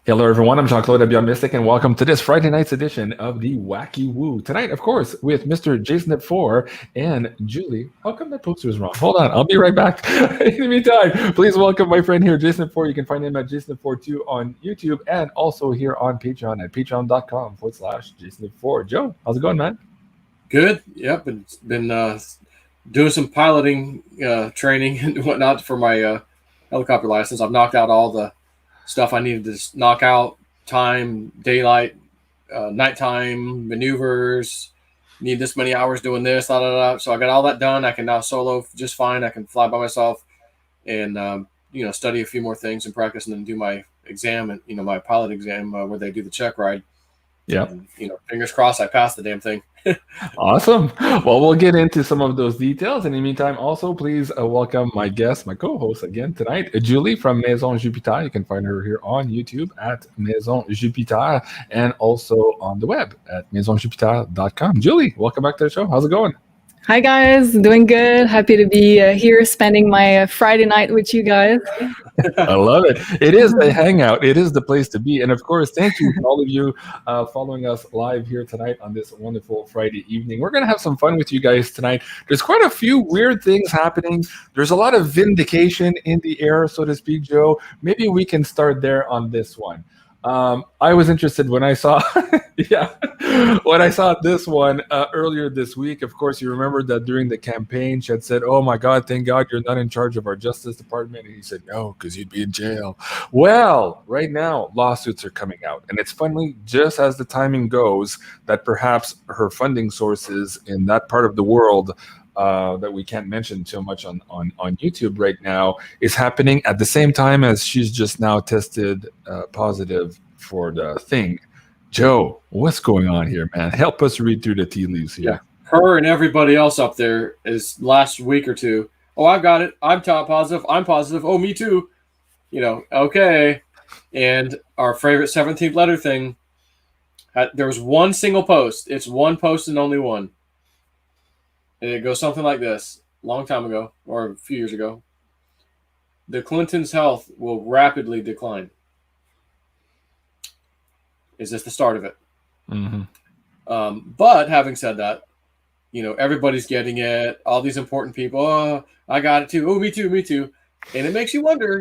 Hello, everyone. I'm Jean-Claude BeyondMystic, and welcome to this Friday night's edition of the Wacky Woo. Tonight, of course, with Mr. JSNIP4 and Julie. How come that poster is wrong? Hold on. I'll be right back. In the meantime, please welcome my friend here, JSNIP4. You can find him at JSNIP42 on YouTube and also here on Patreon at patreon.com/JSNIP4. Joe, how's it going, man? Good. Yep. Been doing some piloting training and whatnot for my helicopter license. I've knocked out all the stuff I needed to knock out: time, daylight, nighttime, maneuvers. Need this many hours doing this. Da, da, da. So I got all that done. I can now solo just fine. I can fly by myself and study a few more things and practice, and then do my exam and my pilot exam where they do the check ride. Yeah. And, fingers crossed I passed the damn thing. Awesome. Well, we'll get into some of those details. In the meantime, also, please welcome my guest, my co-host again tonight, Julie from Maison Jupiter. You can find her here on YouTube at Maison Jupiter and also on the web at maisonjupiter.com. Julie, welcome back to the show. How's it going? Hi, guys. Doing good. Happy to be here spending my Friday night with you guys. I love it. It is the hangout. It is the place to be. And of course, thank you to all of you following us live here tonight on this wonderful Friday evening. We're going to have some fun with you guys tonight. There's quite a few weird things happening. There's a lot of vindication in the air, so to speak, Joe. Maybe we can start there on this one. I was interested when I saw, when I saw this one earlier this week. Of course, you remember that during the campaign, she had said, "Oh my God, thank God you're not in charge of our Justice Department." And he said, "No, because you'd be in jail." Well, right now, lawsuits are coming out, and it's finally, just as the timing goes, that perhaps her funding sources in that part of the world that we can't mention too much on YouTube right now is happening at the same time as she's just now tested positive for the thing. Joe, what's going on here, man? Help us read through the tea leaves here. Yeah. Her and everybody else up there is last week or two. Oh, I've got it. I'm positive. I'm positive. Oh, me too. Okay. And our favorite 17th letter thing, there was one single post. It's one post and only one. And it goes something like this: long time ago, or a few years ago, the Clintons' health will rapidly decline. Is this the start of it? Mm-hmm. But having said that, everybody's getting it. All these important people, oh, I got it too. Oh, me too, me too. And it makes you wonder,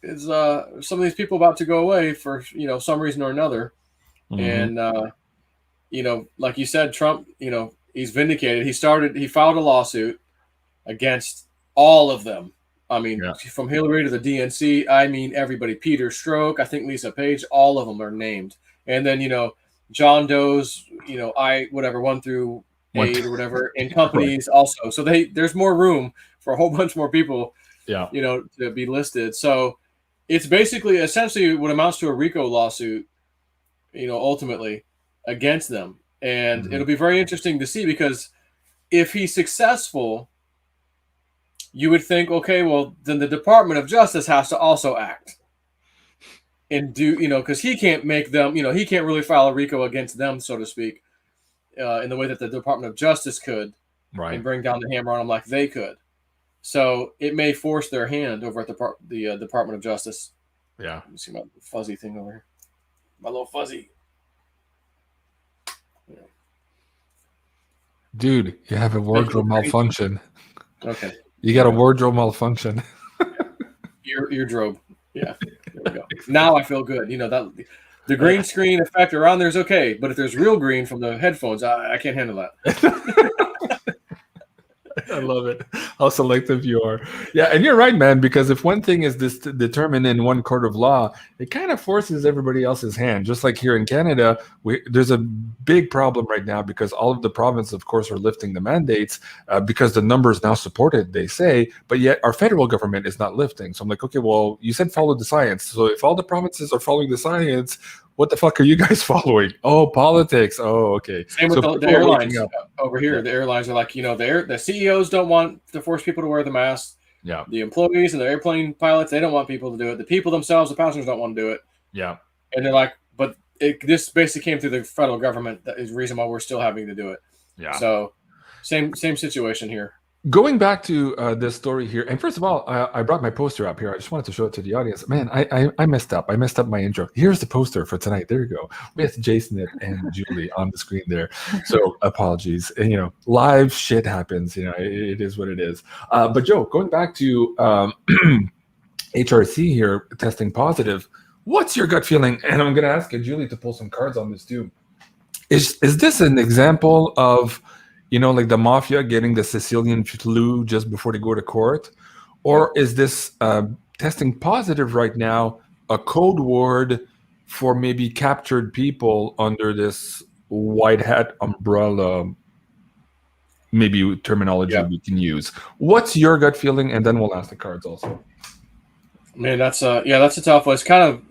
is some of these people about to go away for, some reason or another? Mm-hmm. And, like you said, Trump, he's vindicated. He filed a lawsuit against all of them. I mean, from Hillary to the DNC, I mean, everybody. Peter Strzok, I think Lisa Page, all of them are named. And then, John Doe's, 1 through 8 or whatever, and companies also. So there's more room for a whole bunch more people, to be listed. So it's basically essentially what amounts to a RICO lawsuit, ultimately against them. And it'll be very interesting to see, because if he's successful, you would think, okay, well, then the Department of Justice has to also act and do, because he can't make them, he can't really file a RICO against them, so to speak, in the way that the Department of Justice could, right, and bring down the hammer on them like they could. So it may force their hand over at the Department of Justice. Yeah. Let me see my fuzzy thing over here. My little fuzzy. Dude, you have a wardrobe malfunction. Okay. You got a wardrobe malfunction. Eardrobe. Yeah. There we go. Now I feel good. That the green screen effect around there is okay, but if there's real green from the headphones, I can't handle that. I love it. How selective you are. Yeah, and you're right, man, because if one thing is determined in one court of law, it kind of forces everybody else's hand. Just like here in Canada, there's a big problem right now because all of the provinces, of course, are lifting the mandates because the numbers now support it, they say, but yet our federal government is not lifting. So I'm like, okay, well, you said follow the science. So if all the provinces are following the science, what the fuck are you guys following? Oh, politics. Oh, okay. Same with the airlines over here. Yeah. The airlines are like, the CEOs don't want to force people to wear the mask. Yeah. The employees and the airplane pilots, they don't want people to do it. The people themselves, the passengers, don't want to do it. Yeah. And they're like, but this basically came through the federal government. That is the reason why we're still having to do it. Yeah. So same situation here. Going back to this story here, and first of all, I brought my poster up here. I just wanted to show it to the audience. Man, I messed up. I messed up my intro. Here's the poster for tonight. There you go, with JSNIP and Julie on the screen there. So apologies. And, live shit happens. It is what it is. But Joe, going back to HRC here, testing positive. What's your gut feeling? And I'm going to ask Julie to pull some cards on this too. Is this an example of like the mafia getting the Sicilian flu just before they go to court? Or is this testing positive right now a code word for maybe captured people under this white hat umbrella, maybe terminology we can use? What's your gut feeling? And then we'll ask the cards also. Man, that's a tough one. It's kind of,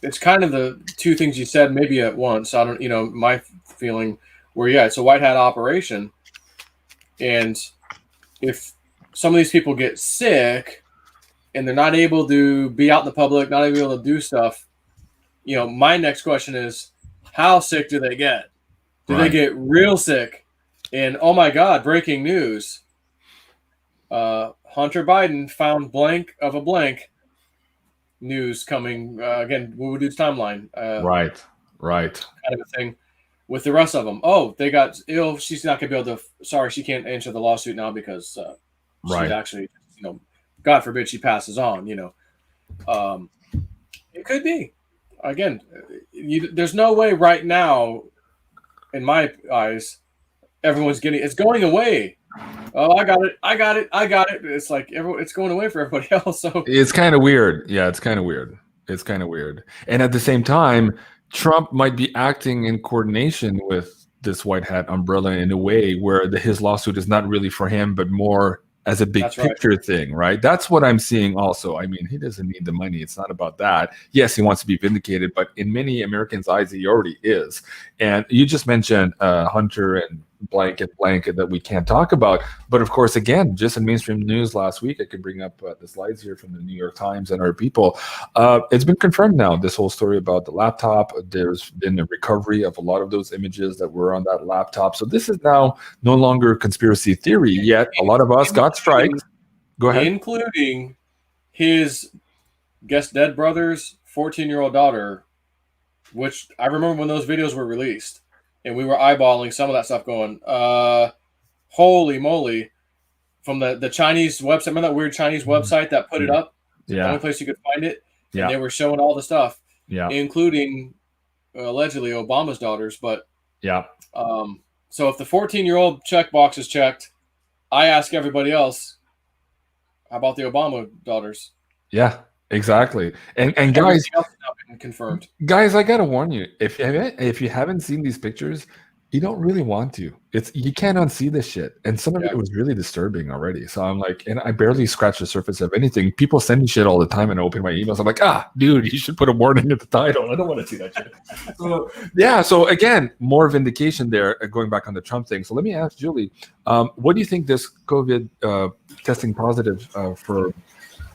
it's kind of the two things you said maybe at once. I don't, my feeling where, it's a white hat operation. And if some of these people get sick and they're not able to be out in the public, not able to do stuff, my next question is, how sick do they get? Do they get real sick? And oh my God, breaking news. Hunter Biden found blank of a blank news coming. Again, Woo-Doo's timeline. Right. Kind of a thing. With the rest of them, they got ill. She's not going to be able to. Sorry, she can't answer the lawsuit now because she's actually, God forbid she passes on. It could be. Again, there's no way right now, in my eyes, everyone's getting. It's going away. Oh, I got it. It's like it's going away for everybody else. So it's kind of weird. Yeah, it's kind of weird. And at the same time, Trump might be acting in coordination with this white hat umbrella in a way where his lawsuit is not really for him, but more as a big picture thing, right? That's what I'm seeing also. He doesn't need the money. It's not about that. Yes, he wants to be vindicated, but in many Americans' eyes, he already is. And you just mentioned Hunter and blank that we can't talk about. But of course, again, just in mainstream news last week, I could bring up the slides here from the New York Times and our people. It's been confirmed now, this whole story about the laptop. There's been a recovery of a lot of those images that were on that laptop. So this is now no longer conspiracy theory, yet a lot of us got strikes. Go ahead. Including his dead brother's 14-year-old daughter, which I remember when those videos were released. And we were eyeballing some of that stuff going, holy moly, from the Chinese website. Remember that weird Chinese website that put it up? The only place you could find it? Yeah. And they were showing all the stuff, including allegedly Obama's daughters. But so if the 14-year-old checkbox is checked, I ask everybody else, how about the Obama daughters? Yeah. Exactly, and guys, confirmed. Guys, I gotta warn you: if you haven't seen these pictures, you don't really want to. You can't unsee this shit, and some of it was really disturbing already. So I'm like, and I barely scratched the surface of anything. People send me shit all the time, and I open my emails. I'm like, dude, you should put a warning at the title. I don't want to see that shit. So again, more vindication there. Going back on the Trump thing. So let me ask Julie, what do you think this COVID testing positive for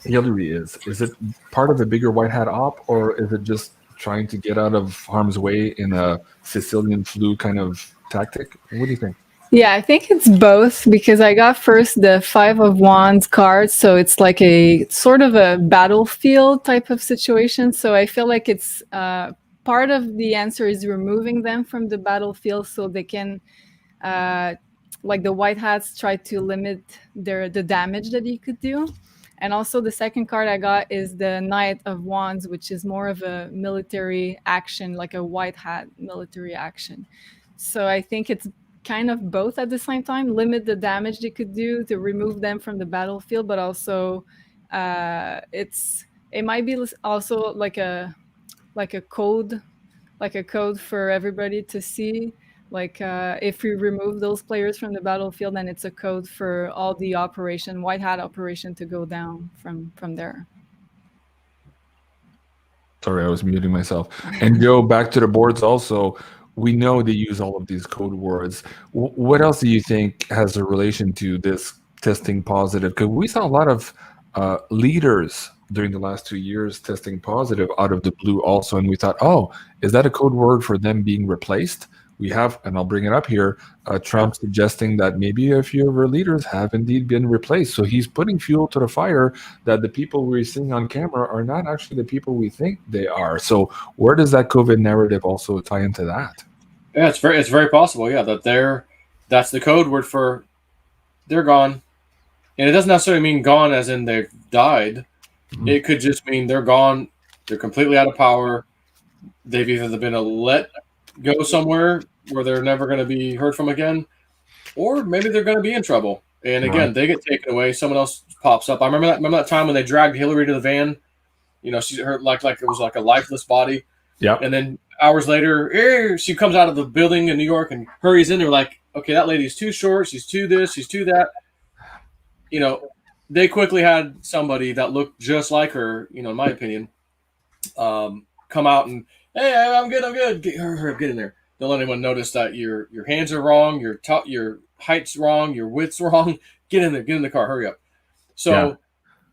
Hillary is? Is it part of a bigger white hat op, or is it just trying to get out of harm's way in a Sicilian flu kind of tactic? What do you think? Yeah, I think it's both, because I got first the 5 of Wands card, so it's like a sort of a battlefield type of situation. So I feel like it's part of the answer is removing them from the battlefield so they can like the white hats try to limit the damage that you could do. And also the second card I got is the Knight of Wands, which is more of a military action, like a white hat military action. So I think it's kind of both at the same time, limit the damage they could do to remove them from the battlefield, but also it might be also like a code for everybody to see. Like if we remove those players from the battlefield, then it's a code for all the white hat operation to go down from there. Sorry, I was muting myself. And Joe, back to the boards also, we know they use all of these code words. What else do you think has a relation to this testing positive? Because we saw a lot of leaders during the last 2 years testing positive out of the blue also, and we thought, is that a code word for them being replaced? we have, and I'll bring it up here, Trump suggesting that maybe a few of our leaders have indeed been replaced. So he's putting fuel to the fire that the people we're seeing on camera are not actually the people we think they are. So where does that COVID narrative also tie into that? Yeah, it's very possible. Yeah, that's the code word for they're gone, and it doesn't necessarily mean gone as in they've died. It could just mean they're gone. They're completely out of power. They've either been let go somewhere where they're never going to be heard from again, or maybe they're going to be in trouble. And again, they get taken away. Someone else pops up. I remember that time when they dragged Hillary to the van. She hurt like it was like a lifeless body. Yeah. And then hours later, she comes out of the building in New York and hurries in. They're like, okay, that lady's too short. She's too this. She's too that. They quickly had somebody that looked just like her, in my opinion, come out and, hey, I'm good. Get in there. Don't let anyone notice that your hands are wrong, your height's wrong, your width's wrong. Get in there. Get in the car. Hurry up. So,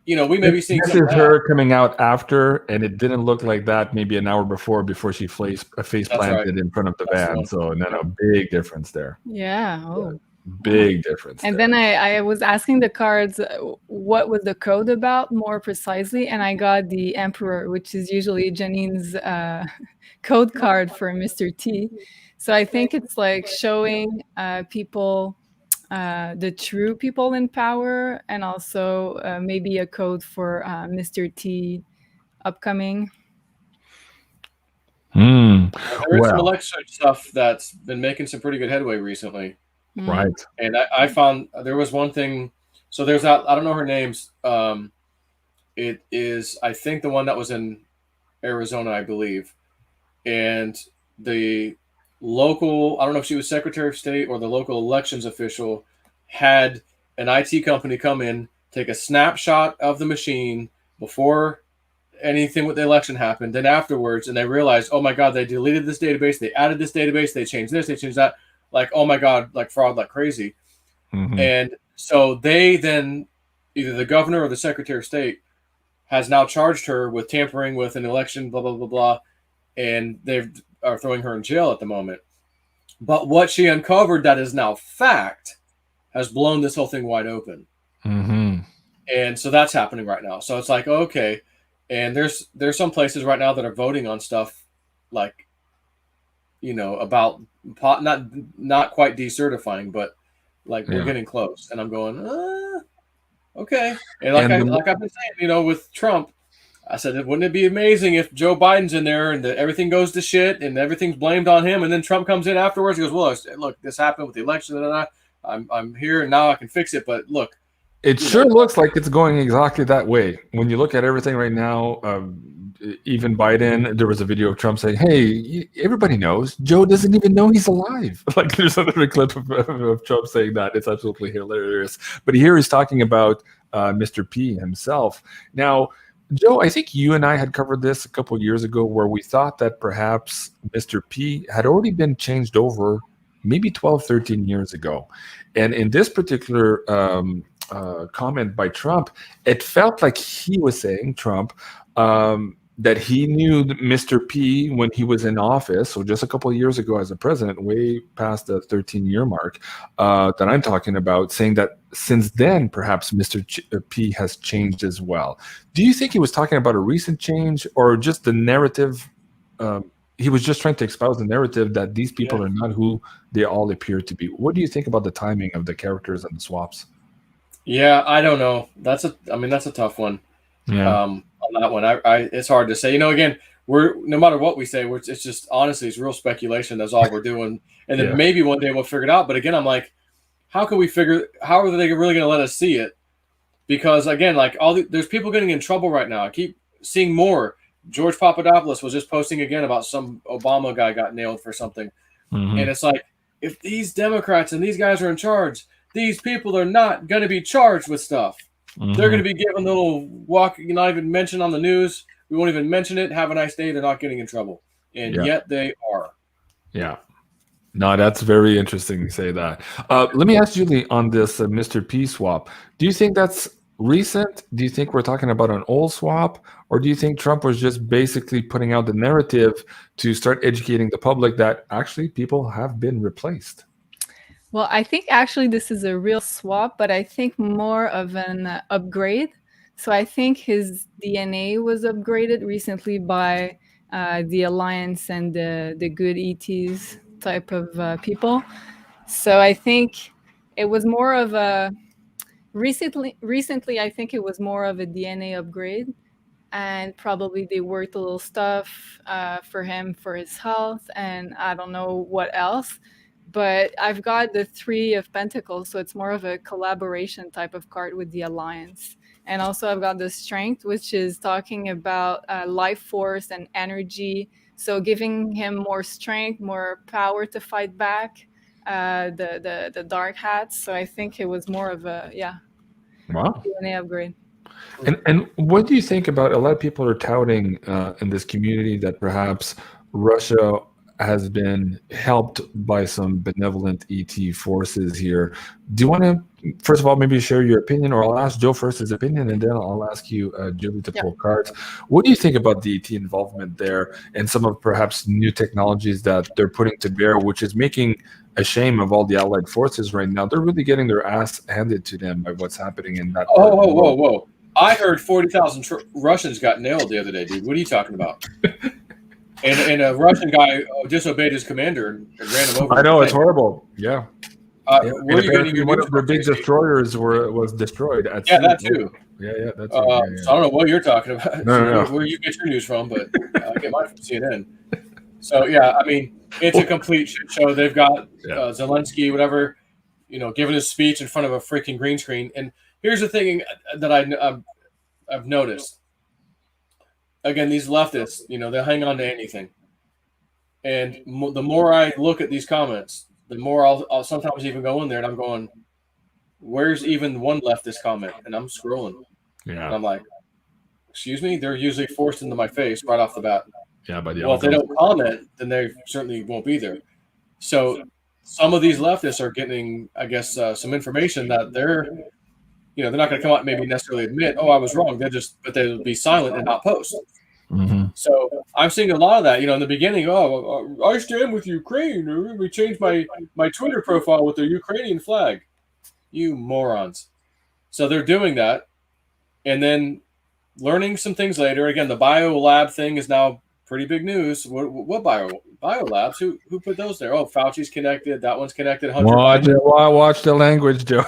we may be seeing this is her coming out after, and it didn't look like that maybe an hour before she face planted in front of the van. So then a big difference there. Yeah. Oh. Big difference. And then I was asking the cards what was the code about more precisely, and I got the Emperor, which is usually Janine's code card for Mr. T. So I think it's like showing people, the true people in power, and also maybe a code for Mr. T upcoming. There is some election stuff that's been making some pretty good headway recently. Right. And I found there was one thing. So there's that, I don't know her names. It is, I think, the one that was in Arizona, I believe. And the local, I don't know if she was Secretary of State or the local elections official, had an IT company come in, take a snapshot of the machine before anything with the election happened, then afterwards, and they realized, oh my God, they deleted this database, they added this database, they changed this, they changed that. Like, oh my God, like fraud like crazy. And so they then, either the governor or the Secretary of State has now charged her with tampering with an election, blah, blah, blah, blah. And they are throwing her in jail at the moment. But what she uncovered that is now fact has blown this whole thing wide open. And so that's happening right now. So it's like, okay. And there's some places right now that are voting on stuff like, about not quite decertifying, but like we're getting close. And I'm going, okay. And like I've been saying, with Trump, I said, wouldn't it be amazing if Joe Biden's in there and everything goes to shit and everything's blamed on him, and then Trump comes in afterwards? He goes, well, look, this happened with the election, and I'm here and now I can fix it. But look, it sure looks like it's going exactly that way. When you look at everything right now, even Biden, there was a video of Trump saying, hey, everybody knows Joe doesn't even know he's alive. Like there's another clip of Trump saying that. It's absolutely hilarious. But here he's talking about Mr. P himself. Now, Joe, I think you and I had covered this a couple of years ago where we thought that perhaps Mr. P had already been changed over maybe 12, 13 years ago. And in this particular comment by Trump, it felt like he was saying, Trump, that he knew Mr. P when he was in office, so just a couple of years ago as a president, way past the 13-year mark that I'm talking about, saying that since then, perhaps Mr. P has changed as well. Do you think he was talking about a recent change or just the narrative? He was just trying to espouse the narrative that these people are not who they all appear to be. What do you think about the timing of the characters and the swaps? Yeah, I don't know. That's a tough one. Yeah. On that one, it's hard to say. Again, we're no matter what we say, it's just honestly, it's real speculation. That's all we're doing, and then maybe one day we'll figure it out. But again, I'm like, how are they really going to let us see it? Because again, like there's people getting in trouble right now. I keep seeing more. George Papadopoulos was just posting again about some Obama guy got nailed for something, and it's like, if these Democrats and these guys are in charge, these people are not going to be charged with stuff. They're going to be given a little walk, not even mentioned on the news. We won't even mention it. Have a nice day. They're not getting in trouble. And yet they are. Yeah. No, that's very interesting to say that. Let me ask Julie on this Mr. P swap. Do you think that's recent? Do you think we're talking about an old swap? Or do you think Trump was just basically putting out the narrative to start educating the public that actually people have been replaced? Well, I think actually this is a real swap, but I think more of an upgrade. So I think his DNA was upgraded recently by the Alliance and the good ETs type of people. So I think it was more of a recently I think it was more of a DNA upgrade, and probably they worked a little stuff for him for his health, and I don't know what else. But I've got the Three of Pentacles, so it's more of a collaboration type of card with the Alliance. And also I've got the Strength, which is talking about life force and energy. So giving him more strength, more power to fight back the dark hats. So I think it was more of a Wow. DNA upgrade. And what do you think about, a lot of people are touting in this community that perhaps Russia has been helped by some benevolent ET forces here? Do you want to, first of all, maybe share your opinion, or I'll ask Joe first his opinion, and then I'll ask you, Julie, to pull cards. What do you think about the ET involvement there and some of perhaps new technologies that they're putting to bear, which is making a shame of all the allied forces right now? They're really getting their ass handed to them by what's happening in that. Whoa. I heard 40,000 Russians got nailed the other day, dude. What are you talking about? and a Russian guy disobeyed his commander and ran him over. I know, it's horrible. Yeah. Where are you getting your one of their big destroyers was destroyed at sea. That too. Yeah, that's So I don't know what you're talking about. No. Where you get your news from, but I get mine from CNN. So yeah, I mean, it's a complete shit show. They've got Zelensky, whatever, giving his speech in front of a freaking green screen. And here's the thing that I've noticed. Again, these leftists, they'll hang on to anything. And the more I look at these comments, the more I'll sometimes even go in there and I'm going, where's even one leftist comment? And I'm scrolling. Yeah. And I'm like, excuse me? They're usually forced into my face right off the bat. Yeah, but if they don't comment, then they certainly won't be there. So some of these leftists are getting, I guess, some information that they're not going to come out and maybe necessarily admit, oh, I was wrong. But they'll be silent and not post. Mm-hmm. So I'm seeing a lot of that. In the beginning, I stand with Ukraine. We changed my Twitter profile with the Ukrainian flag. You morons. So they're doing that, and then learning some things later. Again, the biolab thing is now pretty big news. What biolabs? Who put those there? Oh, Fauci's connected. That one's connected. Watch the language, Joe.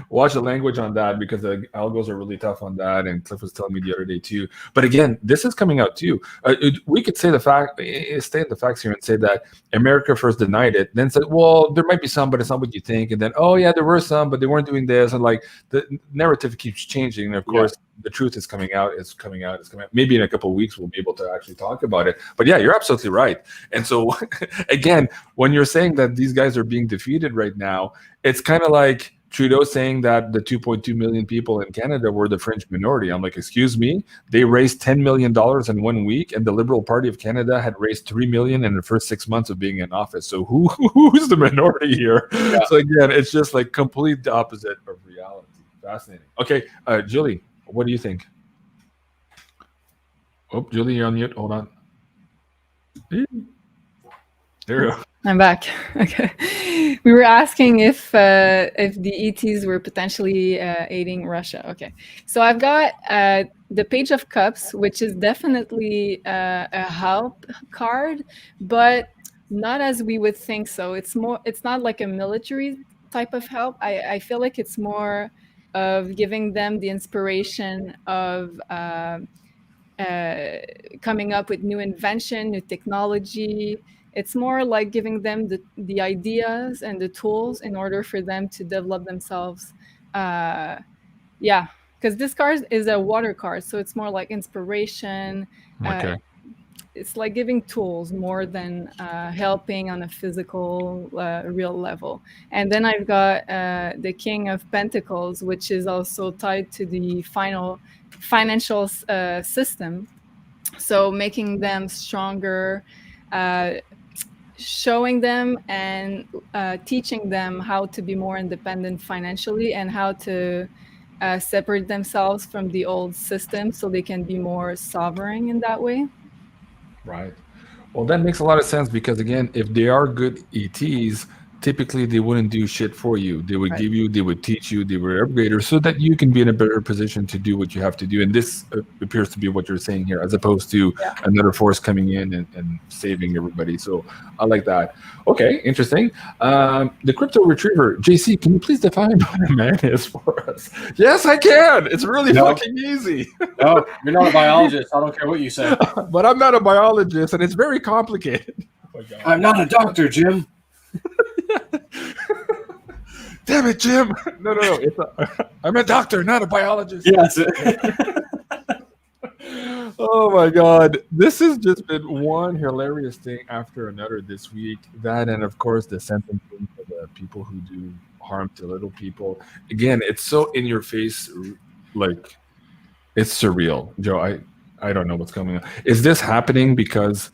Watch the language on that, because the algos are really tough on that, and Cliff was telling me the other day too. But again, this is coming out too. We could say state the facts here and say that America first denied it, then said, well, there might be some, but it's not what you think, and then, oh yeah, there were some, but they weren't doing this, and like the narrative keeps changing, and of course the truth is coming out. It's coming out. Maybe in a couple of weeks we'll be able to actually talk about it. But yeah, you're absolutely right. And so again, when you're saying that these guys are being defeated right now, it's kind of like Trudeau saying that the 2.2 million people in Canada were the fringe minority. I'm like, excuse me, they raised $10 million in 1 week, and the Liberal Party of Canada had raised $3 million in the first 6 months of being in office. So who's the minority here? Yeah. So again, it's just like complete the opposite of reality. Fascinating. Okay, Julie, what do you think? Oh, Julie, you're on mute. Hold on. There you go. I'm back. Okay. We were asking if the ETs were potentially aiding Russia. Okay. So I've got the Page of Cups, which is definitely a help card, but not as we would think so. It's not like a military type of help. I feel like it's more of giving them the inspiration of coming up with new invention, new technology. It's more like giving them the ideas and the tools in order for them to develop themselves. Because this card is a water card, so it's more like inspiration. Okay. It's like giving tools more than helping on a physical, real level. And then I've got the King of Pentacles, which is also tied to the financial system. So making them stronger, showing them and teaching them how to be more independent financially, and how to separate themselves from the old system so they can be more sovereign in that way. Right. Well, that makes a lot of sense because, again, if they are good ETs, typically they wouldn't do shit for you. They would give you, they would teach you, they would upgrade her so that you can be in a better position to do what you have to do. And this appears to be what you're saying here, as opposed to another force coming in and saving everybody. So I like that. Okay, interesting. The crypto retriever, JC, can you please define what a man is for us? Yes, I can. It's really fucking easy. No, you're not a biologist. I don't care what you say. But I'm not a biologist, and it's very complicated. Oh, I'm not a doctor, Jim. Damn it, Jim. No. I'm a doctor, not a biologist. Yes. Oh my God. This has just been one hilarious thing after another this week. That, and of course, the sentencing for the people who do harm to little people. Again, it's so in your face, like it's surreal. Joe, I don't know what's coming on. Is this happening because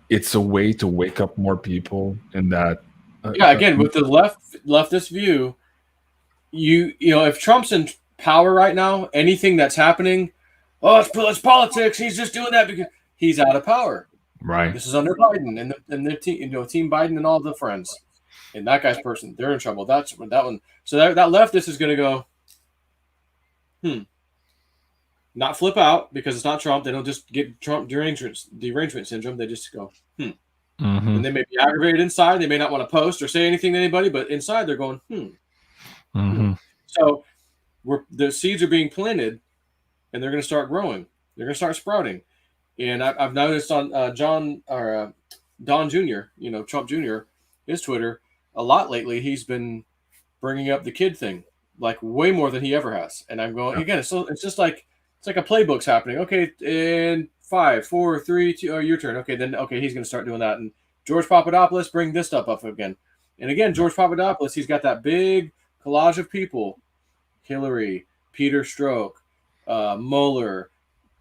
it's a way to wake up more people in that? Again, with the leftist view, you know, if Trump's in power right now, anything that's happening, it's politics. He's just doing that because he's out of power. Right. This is under Biden and the team, you know, Team Biden and all the friends, and that guy's person, they're in trouble. That's that one. So that leftist is going to go, not flip out because it's not Trump. They don't just get Trump derangement syndrome. They just go, Mm-hmm. And they may be aggravated inside. They may not want to post or say anything to anybody, but inside they're going, Mm-hmm. So the seeds are being planted, and they're going to start growing. They're going to start sprouting. And I've noticed on Don Jr., you know, Trump Jr., his Twitter, a lot lately, he's been bringing up the kid thing, like way more than he ever has. And I'm going, again, it's just like, it's like a playbook's happening. Okay, in 5, 4, 3, 2, your turn. Okay, he's going to start doing that. And George Papadopoulos, bring this stuff up again. And again, George Papadopoulos, he's got that big collage of people. Hillary, Peter Strzok, Mueller,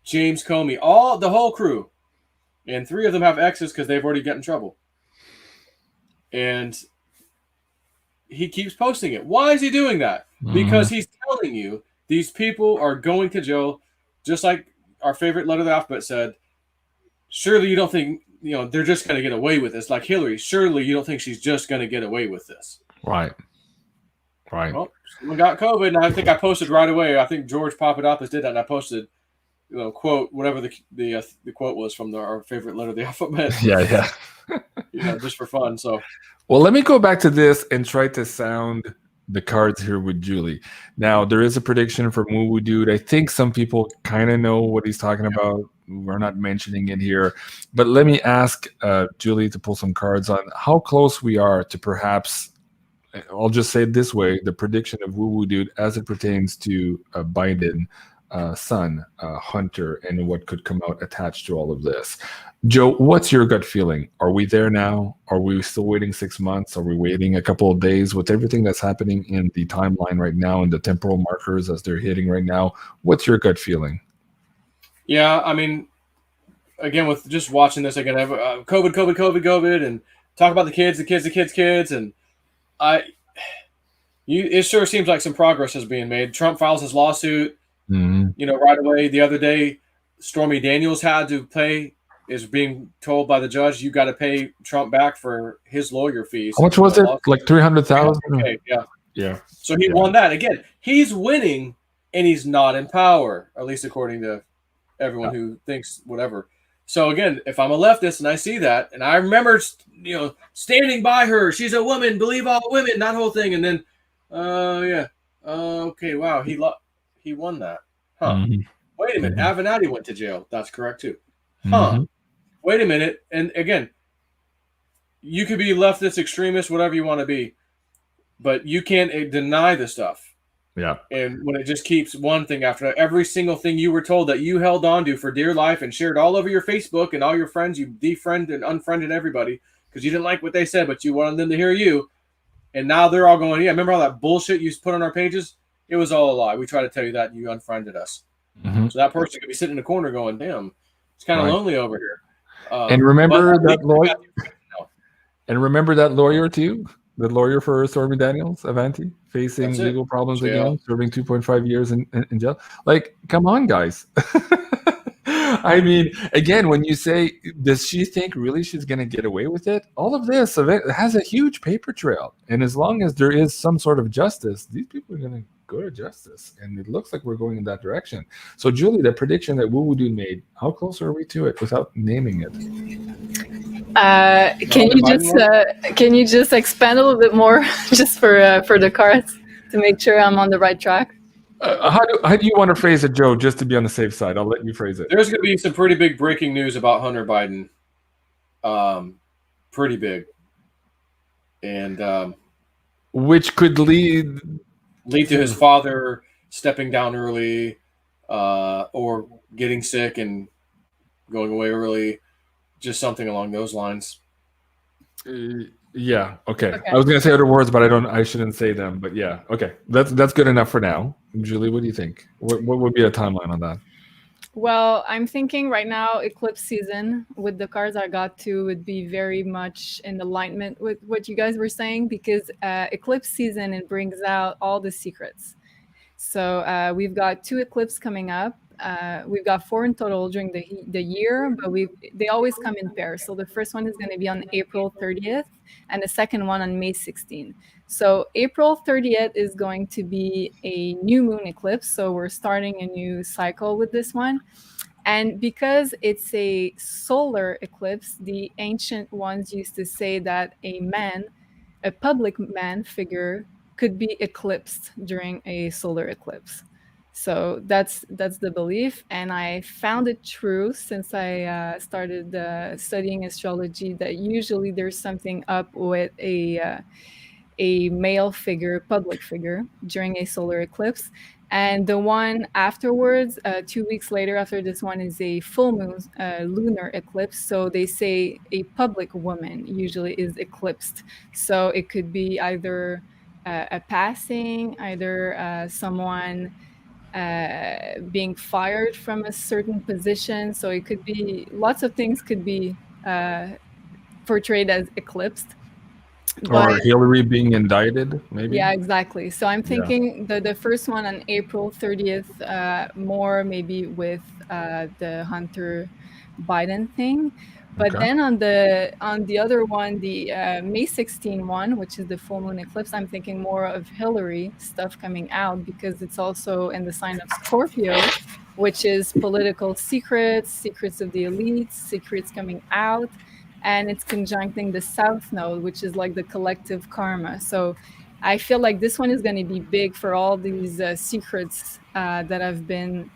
James Comey, the whole crew. And 3 of them have exes because they've already gotten in trouble. And he keeps posting it. Why is he doing that? Because he's telling you these people are going to jail, just like our favorite letter of the alphabet said. Surely you don't think, you know, they're just going to get away with this. Like Hillary, surely you don't think she's just going to get away with this. Right. Well, someone got COVID, and I think I posted right away. I think George Papadopoulos did that, and I posted, you know, quote, whatever the quote was from our favorite letter of the alphabet. Yeah. You know, just for fun. So, well, let me go back to this and try to sound the cards here with Julie. Now, there is a prediction from Woo Woo Dude. I think some people kind of know what he's talking about. We're not mentioning it here. But let me ask Julie to pull some cards on how close we are to perhaps, I'll just say it this way, the prediction of Woo Woo Dude as it pertains to Biden, son, Hunter, and what could come out attached to all of this. Joe, what's your gut feeling? Are we there now? Are we still waiting 6 months? Are we waiting a couple of days? With everything that's happening in the timeline right now and the temporal markers as they're hitting right now, what's your gut feeling? Yeah, I mean, again, with just watching this again, COVID, and talk about the kids, and it sure seems like some progress is being made. Trump files his lawsuit, you know, right away. The other day, Stormy Daniels is being told by the judge, you got to pay Trump back for his lawyer fees. How much was it? Like $300,000? Okay, yeah. So he won that. Again, he's winning, and he's not in power, at least according to everyone who thinks whatever. So again, if I'm a leftist and I see that, and I remember, you know, standing by her, she's a woman, believe all women, that whole thing, and then, okay, wow, he won that, Wait a minute, Avenatti went to jail. That's correct too, Wait a minute, and again, you could be leftist, extremist, whatever you want to be, but you can't deny the stuff. Yeah. And when it just keeps one thing after every single thing you were told that you held on to for dear life and shared all over your Facebook and all your friends, you defriended and unfriended everybody because you didn't like what they said, but you wanted them to hear you. And now they're all going, yeah, remember all that bullshit you put on our pages? It was all a lie. We tried to tell you that, and you unfriended us. So that person could be sitting in the corner going, damn, it's kind of lonely over here. And remember that lawyer? And remember that lawyer too? The lawyer for Stormy Daniels, Avanti? facing That's it. legal problems Jail. again, serving 2.5 years in jail. Like, come on, guys. I mean, again, when you say, does she think really she's going to get away with it? All of this has a huge paper trail. And as long as there is some sort of justice, these people are going to go to justice. And it looks like we're going in that direction. So, Julie, the prediction that Woo Woo Dude made, how close are we to it without naming it? Can you just expand a little bit more just for the cards to make sure I'm on the right track? How do you want to phrase it, Joe, just to be on the safe side? I'll let you phrase it. There's going to be some pretty big breaking news about Hunter Biden. Pretty big. And which could lead to his father stepping down early, or getting sick and going away early. Just something along those lines. Yeah. Okay. I was going to say other words, but I shouldn't say them. But yeah. Okay. That's good enough for now. Julie, what do you think? What would be a timeline on that? Well, I'm thinking right now, eclipse season with the cards I got to would be very much in alignment with what you guys were saying, because eclipse season, it brings out all the secrets. So we've got 2 eclipses coming up. We've got 4 in total during the year, but they always come in pairs. So the first one is going to be on April 30th and the second one on May 16th. So April 30th is going to be a new moon eclipse. So we're starting a new cycle with this one. And because it's a solar eclipse, the ancient ones used to say that a public man figure, could be eclipsed during a solar eclipse. So that's the belief, and I found it true since I started studying astrology, that usually there's something up with a male figure, public figure, during a solar eclipse. And the one afterwards, 2 weeks later after this one, is a full moon lunar eclipse. So they say a public woman usually is eclipsed. So it could be either a passing, either someone being fired from a certain position. So it could be, lots of things could be portrayed as eclipsed. Or Hillary being indicted, maybe? Yeah, exactly. So I'm thinking the first one on April 30th, more maybe with the Hunter Biden thing. But then on the other one, the May 16 one, which is the full moon eclipse, I'm thinking more of Hillary stuff coming out, because it's also in the sign of Scorpio, which is political secrets of the elites, secrets coming out. And it's conjuncting the South Node, which is like the collective karma. So I feel like this one is going to be big for all these secrets that have been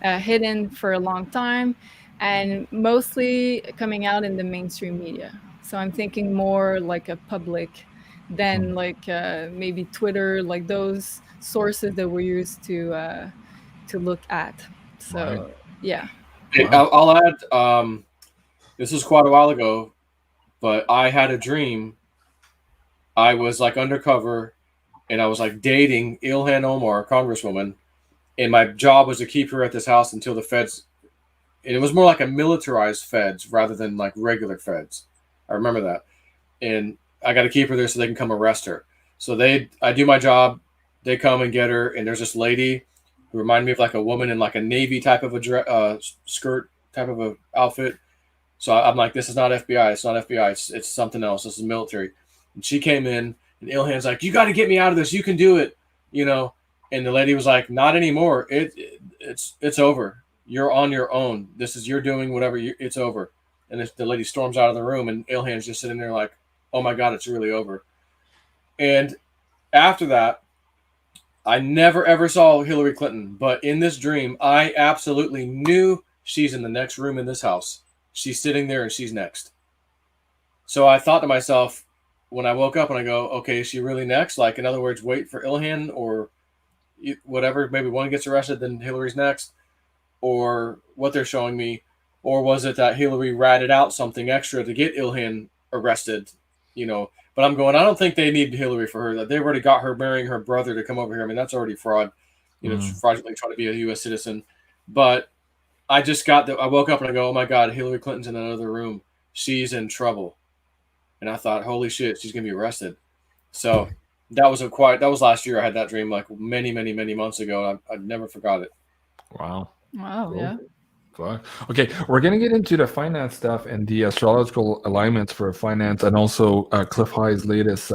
hidden for a long time, and mostly coming out in the mainstream media. So I'm thinking more like a public than like maybe Twitter, like those sources that we're used to look at. So yeah. I'll add. This was quite a while ago, but I had a dream. I was like undercover, and I was like dating Ilhan Omar, a congresswoman, and my job was to keep her at this house until the feds. And it was more like a militarized feds rather than like regular feds. I remember that, and I got to keep her there so they can come arrest her. So I do my job, they come and get her, and there's this lady who reminded me of like a woman in like a navy type of a skirt type of a outfit. So I'm like, this is not FBI. It's not FBI. It's something else. This is military. And she came in, and Ilhan's like, you got to get me out of this. You can do it, you know. And the lady was like, not anymore. It's over. You're on your own. You're doing whatever. It's over. And the lady storms out of the room, and Ilhan's just sitting there like, oh my God, it's really over. And after that, I never ever saw Hillary Clinton. But in this dream, I absolutely knew she's in the next room in this house. She's sitting there and she's next. So I thought to myself, when I woke up, and I go, okay, is she really next? Like, in other words, wait for Ilhan or whatever. Maybe one gets arrested, then Hillary's next. Or what they're showing me. Or was it that Hillary ratted out something extra to get Ilhan arrested? You know, but I'm going, I don't think they need Hillary for her. That they've already got her marrying her brother to come over here. I mean, that's already fraud. You know, fraudulently trying to be a U.S. citizen. But I just I woke up and I go, oh my God, Hillary Clinton's in another room. She's in trouble. And I thought, holy shit, she's going to be arrested. So that was last year. I had that dream like many months ago. I never forgot it. Wow. Wow, Cool. yeah. Okay, we're going to get into the finance stuff and the astrological alignments for finance, and also Cliff High's latest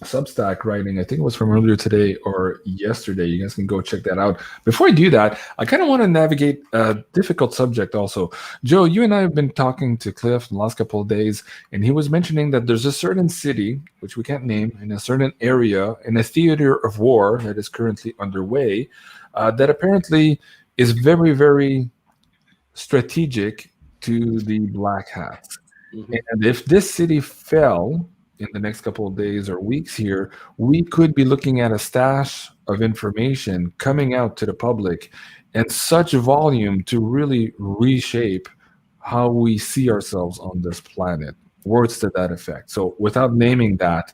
Substack writing. I think it was from earlier today or yesterday. You guys can go check that out. Before I do that, I kind of want to navigate a difficult subject also. Joe, you and I have been talking to Cliff the last couple of days, and he was mentioning that there's a certain city, which we can't name, in a certain area, in a theater of war that is currently underway, that apparently is very, very strategic to the black hats. And if this city fell in the next couple of days or weeks here, we could be looking at a stash of information coming out to the public in such volume to really reshape how we see ourselves on this planet. Words to that effect. So without naming that,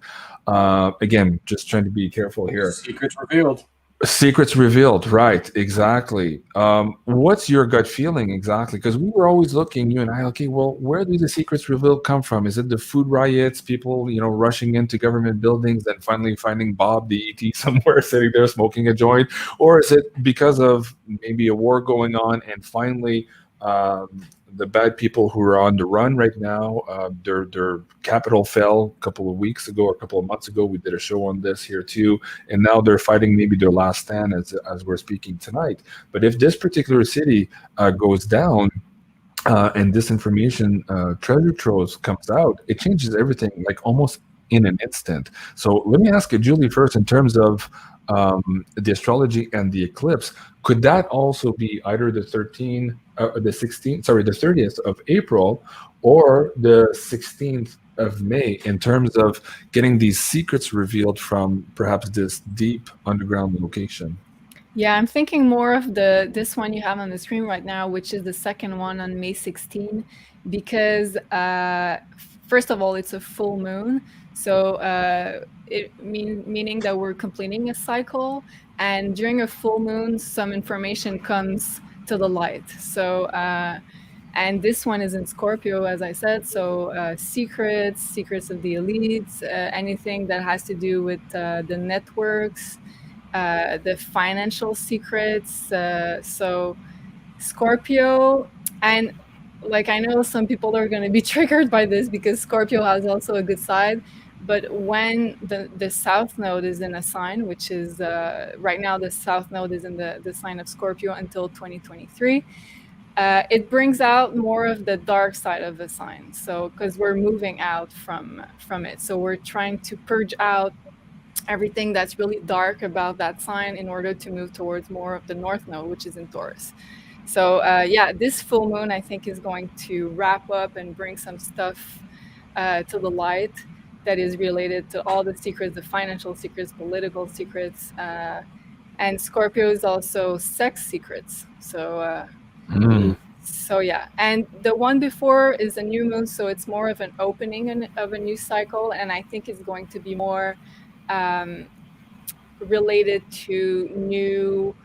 again, just trying to be careful here. Secrets revealed. Secrets revealed, right? Exactly. What's your gut feeling exactly? Because we were always looking, you and I, okay, well, where do the secrets revealed come from? Is it the food riots, people, rushing into government buildings and finally finding Bob the ET somewhere sitting there smoking a joint, or is it because of maybe a war going on and finally the bad people who are on the run right now, their capital fell a couple of weeks ago or a couple of months ago. We did a show on this here too, and now they're fighting maybe their last stand as we're speaking tonight. But if this particular city goes down and this information treasure troves comes out, it changes everything like almost in an instant. So let me ask you, Julie, first, in terms of the astrology and the eclipse, could that also be either the 30th of April or the 16th of May in terms of getting these secrets revealed from perhaps this deep underground location? Yeah, I'm thinking more of this one you have on the screen right now, which is the second one on May 16, because first of all, it's a full moon. So meaning that we're completing a cycle, and during a full moon, some information comes to the light. So and this one is in Scorpio, as I said. So secrets of the elites, anything that has to do with the networks, the financial secrets. So Scorpio, and like I know some people are going to be triggered by this because Scorpio has also a good side. But when the South Node is in a sign, which is right now the South Node is in the sign of Scorpio until 2023, it brings out more of the dark side of the sign. So because we're moving out from it, so we're trying to purge out everything that's really dark about that sign in order to move towards more of the North Node, which is in Taurus. So yeah, this full moon I think is going to wrap up and bring some stuff to the light that is related to all the secrets, the financial secrets, political secrets, and Scorpio is also sex secrets. So so yeah, and the one before is a new moon, so it's more of an opening of a new cycle, and I think it's going to be more related to new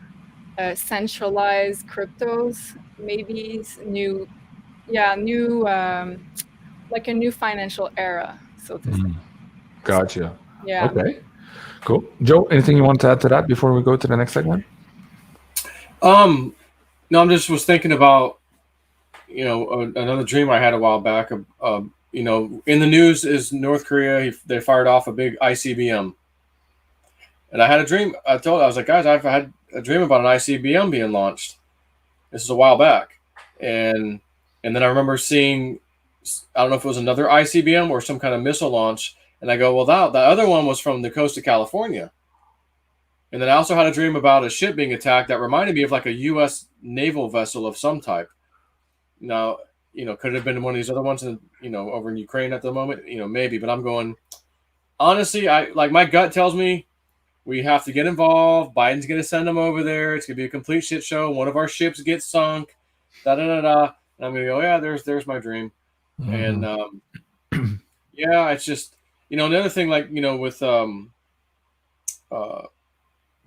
centralized cryptos, maybe new like a new financial era, so to say. Gotcha. Yeah. Okay. Cool. Joe, anything you want to add to that before we go to the next segment? No, I'm just was thinking about, another dream I had a while back. In the news is North Korea. They fired off a big ICBM, and I had a dream. I was like, guys, I've had a dream about an ICBM being launched. This is a while back, and then I remember seeing, I don't know if it was another ICBM or some kind of missile launch, and I go, well, that other one was from the coast of California. And then I also had a dream about a ship being attacked that reminded me of like a U.S. naval vessel of some type. Now, could it have been one of these other ones over in Ukraine at the moment? Maybe, but I'm going, honestly, my gut tells me we have to get involved. Biden's going to send them over there. It's going to be a complete shit show. One of our ships gets sunk. And I'm going to go, yeah, there's my dream. And yeah, it's just, another thing, like, with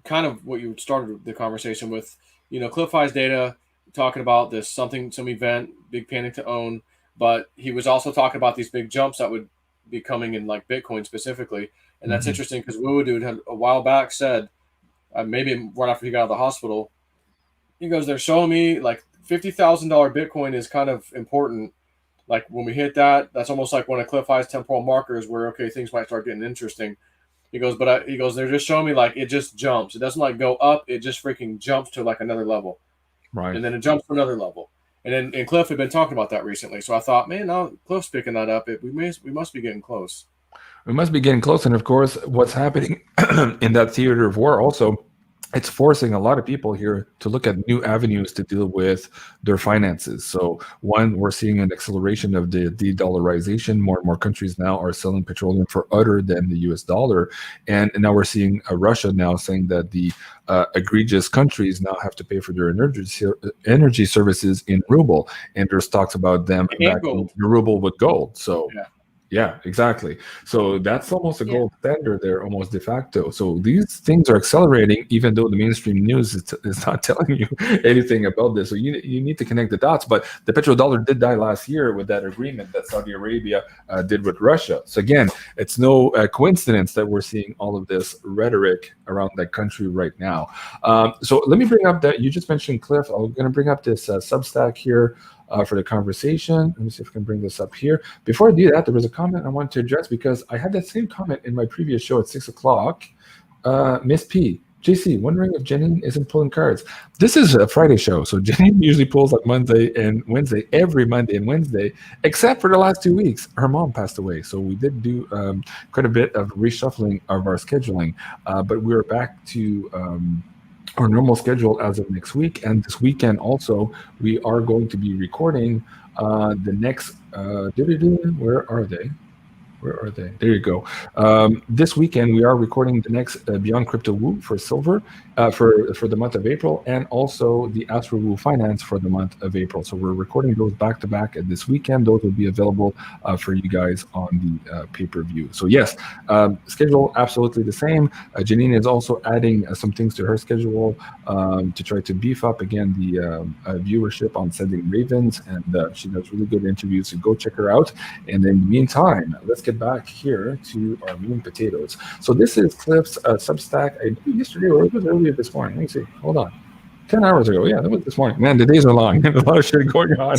kind of what you started the conversation with, Cliff High's data, talking about this some event, big panic to own, but he was also talking about these big jumps that would be coming in, like Bitcoin specifically. And that's interesting because Woo Dude had a while back said, maybe right after he got out of the hospital, he goes, they're showing me like $50,000 Bitcoin is kind of important. Like when we hit that, that's almost like one of Cliff High's temporal markers where, okay, things might start getting interesting. He goes, but he goes, they're just showing me like it just jumps. It doesn't like go up. It just freaking jumps to like another level. Right. And then it jumps to another level. And Cliff had been talking about that recently. So I thought, man, now Cliff's picking that up. We must be getting close. We must be getting close. And of course, what's happening in that theater of war also, it's forcing a lot of people here to look at new avenues to deal with their finances. So one, we're seeing an acceleration of the de-dollarization. More and more countries now are selling petroleum for other than the US dollar. And now we're seeing Russia now saying that the egregious countries now have to pay for their energy services in ruble. And there's talks about them backing the ruble with gold. So yeah, exactly. So that's almost a gold standard there, almost de facto. So these things are accelerating, even though the mainstream news is not telling you anything about this. So you need to connect the dots. But the petrodollar did die last year with that agreement that Saudi Arabia did with Russia. So again, it's no coincidence that we're seeing all of this rhetoric around that country right now. So let me bring up that you just mentioned, Cliff. I'm going to bring up this Substack here. For the conversation. Let me see if I can bring this up here. Before I do that, there was a comment I wanted to address because I had that same comment in my previous show at 6 o'clock. Miss P, JC, wondering if Janine isn't pulling cards. This is a Friday show, so Janine usually pulls like Monday and Wednesday, every Monday and Wednesday, except for the last 2 weeks. Her mom passed away, so we did do quite a bit of reshuffling of our scheduling, but we're back to our normal schedule as of next week. And this weekend also, we are going to be recording the next, where are they? Where are they? There you go. This weekend, we are recording the next Beyond Crypto Woo for silver for the month of April, and also the Astro Woo Finance for the month of April. So we're recording those back to back at this weekend. Those will be available for you guys on the pay-per-view. So yes, schedule absolutely the same. Janine is also adding some things to her schedule to try to beef up again the viewership on Sending Ravens, and she does really good interviews. So go check her out. And in the meantime, let's get back here to our meat and potatoes. So this is Cliff's Substack. I did yesterday, or it was earlier this morning. Let me see. Hold on. 10 hours ago. Yeah, that was this morning. Man, the days are long. There's a lot of shit going on.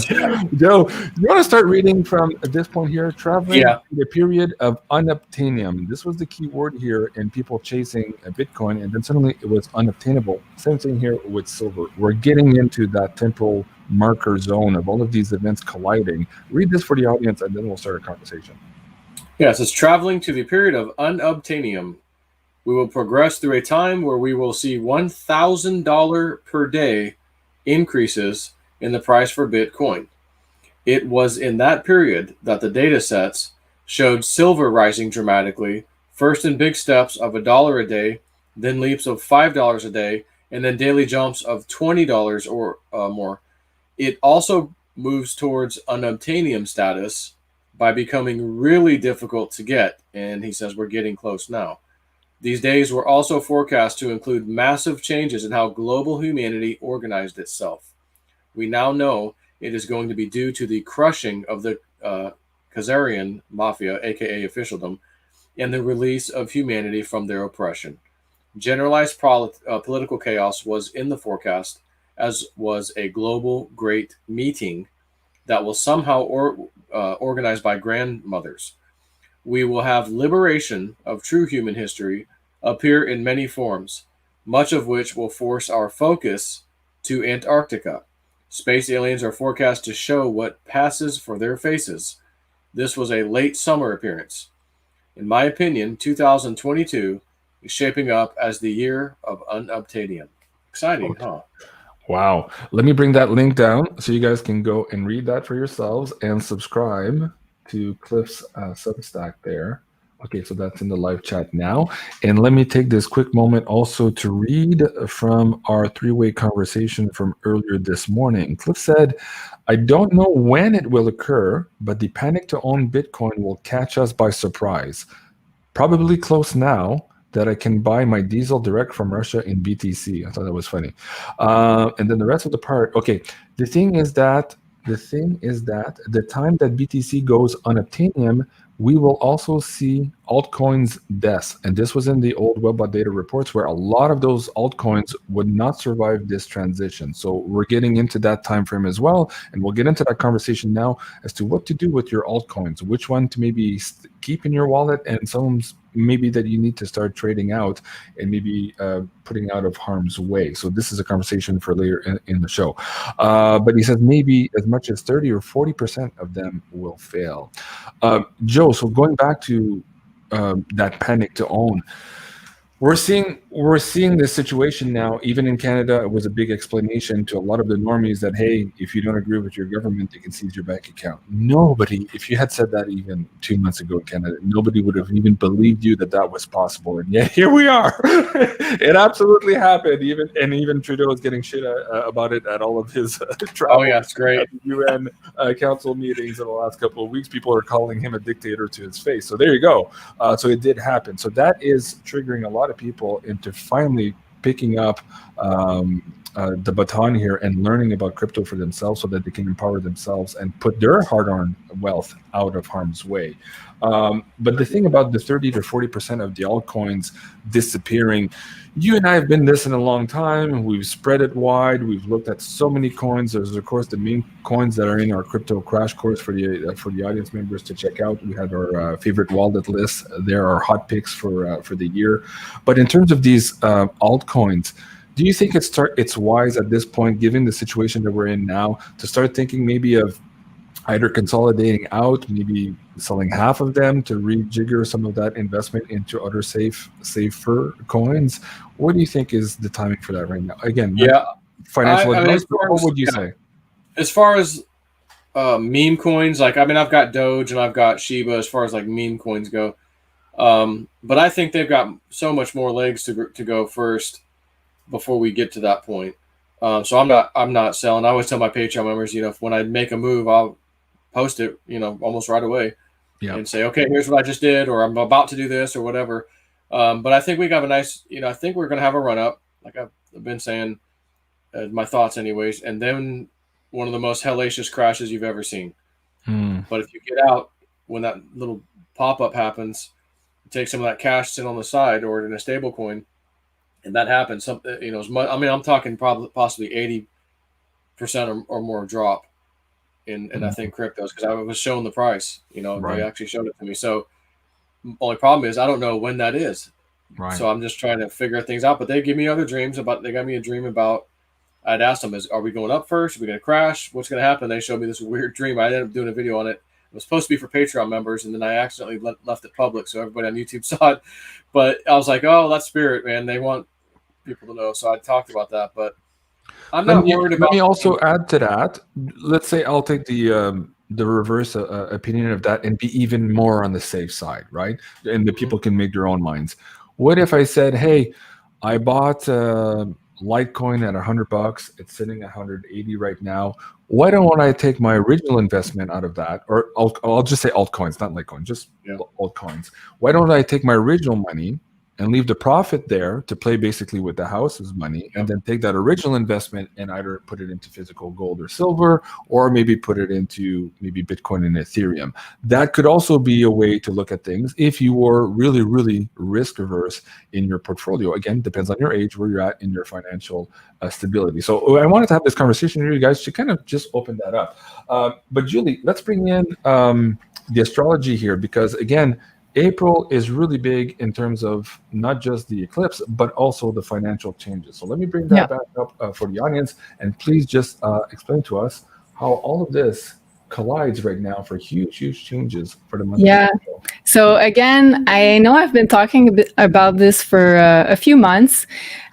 Joe, you want to start reading from this point here? Traveling to the period of unobtainium. This was the key word here in people chasing a Bitcoin, and then suddenly it was unobtainable. Same thing here with silver. We're getting into that temporal marker zone of all of these events colliding. Read this for the audience, and then we'll start a conversation. Yes, it's traveling to the period of unobtainium. We will progress through a time where we will see $1,000 per day increases in the price for Bitcoin. It was in that period that the data sets showed silver rising dramatically, first in big steps of $1 a day, then leaps of $5 a day, and then daily jumps of $20 or more. It also moves towards unobtainium status by becoming really difficult to get, and he says we're getting close now. These days were also forecast to include massive changes in how global humanity organized itself. We now know it is going to be due to the crushing of the Khazarian mafia, aka officialdom, and the release of humanity from their oppression. Generalized political chaos was in the forecast, as was a global great meeting that will somehow organized by grandmothers. We will have liberation of true human history appear in many forms, much of which will force our focus to Antarctica. Space aliens are forecast to show what passes for their faces. This was a late summer appearance. In my opinion, 2022 is shaping up as the year of unobtainium. Exciting, huh? Wow. Let me bring that link down so you guys can go and read that for yourselves and subscribe to Cliff's Substack there. Okay, so that's in the live chat now. And let me take this quick moment also to read from our three-way conversation from earlier this morning. Cliff said, I don't know when it will occur, but the panic to own Bitcoin will catch us by surprise. Probably close now that I can buy my diesel direct from Russia in BTC. I thought that was funny. And then the rest of the part, okay, the thing is that the thing is that the time that BTC goes unobtainium, we will also see altcoins deaths. And this was in the old Webbot data reports where a lot of those altcoins would not survive this transition. So we're getting into that time frame as well. And we'll get into that conversation now as to what to do with your altcoins, which one to maybe keep in your wallet, and some maybe that you need to start trading out and maybe putting out of harm's way. So this is a conversation for later in the show. But he says maybe as much as 30 or 40% of them will fail. Joe, so going back to that panic to own, we're seeing this situation now. Even in Canada, it was a big explanation to a lot of the normies that, hey, if you don't agree with your government, they can seize your bank account. Nobody, if you had said that even 2 months ago in Canada, nobody would have even believed you that that was possible. And yet here we are. It absolutely happened. Even Trudeau is getting shit about it at all of his travel. Oh yeah, it's great. At the UN council meetings in the last couple of weeks. People are calling him a dictator to his face. So there you go. So it did happen. So that is triggering a lot of people into finally picking up the baton here and learning about crypto for themselves so that they can empower themselves and put their hard-earned wealth out of harm's way. But the thing about the 30 to 40% of the altcoins disappearing, you and I have been this in a long time. We've spread it wide. We've looked at so many coins. There's, of course, the main coins that are in our crypto crash course for the audience members to check out. We had our favorite wallet list. There are hot picks for the year. But in terms of these altcoins, do you think it's wise at this point, given the situation that we're in now, to start thinking maybe of either consolidating out, maybe selling half of them to rejigger some of that investment into other safer coins? What do you think is the timing for that right now? Again, yeah, financial advice. What would you say? As far as meme coins, like I've got Doge and I've got Shiba as far as like meme coins go, but I think they've got so much more legs to go first before we get to that point. So I'm not selling. I always tell my Patreon members, when I make a move, I'll post it, almost right away, and say, okay, here's what I just did, or I'm about to do this, or whatever. But I think we got a nice, I think we're going to have a run up, like I've been saying, my thoughts anyways, and then one of the most hellacious crashes you've ever seen. But if you get out when that little pop-up happens, take some of that cash, sit on the side or in a stable coin, and that happens, something, I'm talking probably possibly 80% or more drop in I think cryptos, because I was shown the price, Right. They actually showed it to me. So only problem is I don't know when that is. Right. So I'm just trying to figure things out. But they give me other dreams they got me a dream about, I'd asked them, are we going up first? Are we going to crash? What's going to happen? They showed me this weird dream. I ended up doing a video on it. It was supposed to be for Patreon members, and then I accidentally left it public, so everybody on YouTube saw it. But I was like, oh, that's spirit, man. They want people to know. So I talked about that, but I'm not worried about. Let me also add to that. Let's say I'll take the reverse opinion of that and be even more on the safe side, right? And the people can make their own minds. What if I said, hey, I bought Litecoin at $100. It's sitting at 180 right now. Why don't I take my original investment out of that? Or I'll just say altcoins, not Litecoin, just altcoins. Why don't I take my original money and leave the profit there to play basically with the house's money, and then take that original investment and either put it into physical gold or silver, or maybe put it into maybe Bitcoin and Ethereum. That could also be a way to look at things if you were really, really risk averse in your portfolio. Again, depends on your age, where you're at in your financial stability. So I wanted to have this conversation with you guys to kind of just open that up. But Julie, let's bring in the astrology here, because again, April is really big in terms of not just the eclipse, but also the financial changes. So let me bring that back up for the audience, and please just explain to us how all of this collides right now for huge, huge changes for the month of April. So again, I know I've been talking a bit about this for a few months.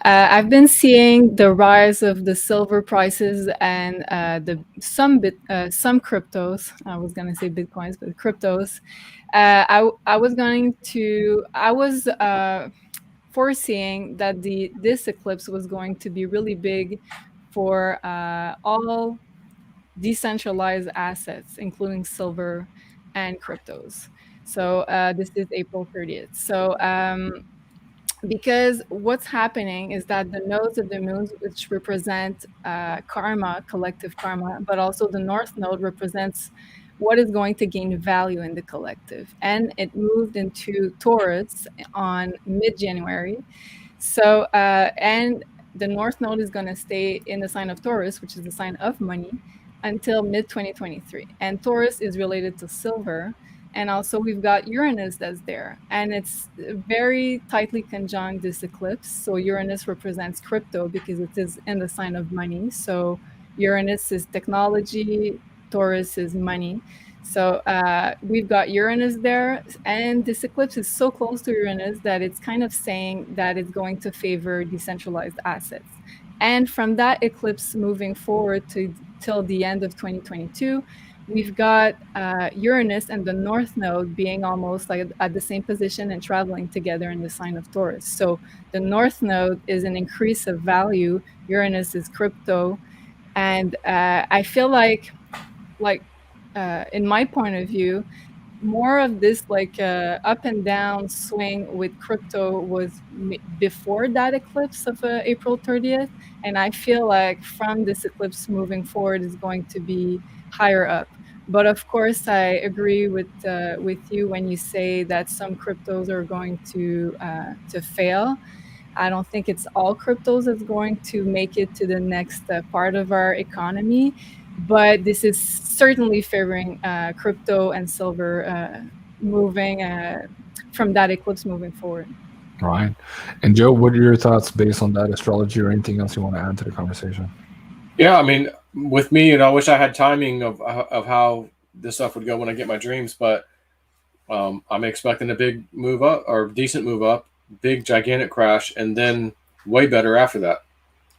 I've been seeing the rise of the silver prices and some cryptos. I was going to say bitcoins, but cryptos. I was foreseeing that this eclipse was going to be really big for all decentralized assets, including silver and cryptos. So this is April 30th. So because what's happening is that the nodes of the moon, which represent karma, collective karma, but also the north node represents what is going to gain value in the collective. And it moved into Taurus on mid-January. So, and the north node is going to stay in the sign of Taurus, which is the sign of money, until mid-2023. And Taurus is related to silver. And also we've got Uranus that's there. And it's very tightly conjunct this eclipse. So Uranus represents crypto because it is in the sign of money. So Uranus is technology, Taurus is money. So we've got Uranus there, and this eclipse is so close to Uranus that it's kind of saying that it's going to favor decentralized assets. And from that eclipse moving forward till the end of 2022, we've got Uranus and the North Node being almost like at the same position and traveling together in the sign of Taurus. So the North Node is an increase of value. Uranus is crypto. And I feel like in my point of view, more of this up and down swing with crypto was before that eclipse of April 30th. And I feel like from this eclipse moving forward is going to be higher up. But of course, I agree with you when you say that some cryptos are going to fail. I don't think it's all cryptos that's going to make it to the next part of our economy. But this is certainly favoring crypto and silver moving from that eclipse moving forward. Right. And Joe, what are your thoughts based on that astrology or anything else you want to add to the conversation? Yeah, I mean, with me, I wish I had timing of how this stuff would go when I get my dreams, but I'm expecting a big move up or decent move up, big gigantic crash, and then way better after that.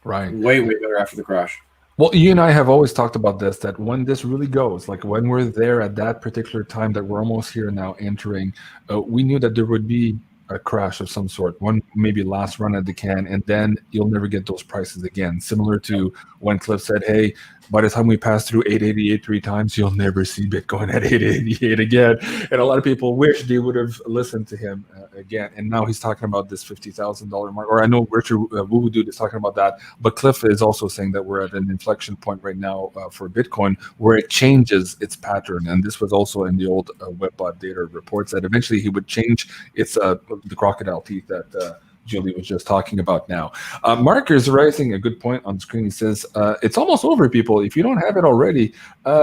Right. Way better after the crash. Well, you and I have always talked about this, that when this really goes, like when we're there at that particular time that we're almost here now entering, we knew that there would be a crash of some sort, one maybe last run at the can, and then you'll never get those prices again. Similar to when Cliff said, hey, by the time we pass through 888 3 times, you'll never see Bitcoin at 888 again. And a lot of people wish they would have listened to him again. And now he's talking about this $50,000 mark. Or I know Richard Woo Dude is talking about that. But Cliff is also saying that we're at an inflection point right now for Bitcoin where it changes its pattern. And this was also in the old Webbot data reports that eventually he would change its the crocodile teeth that Julie was just talking about now. Mark is raising a good point on the screen. He says, it's almost over, people. If you don't have it already,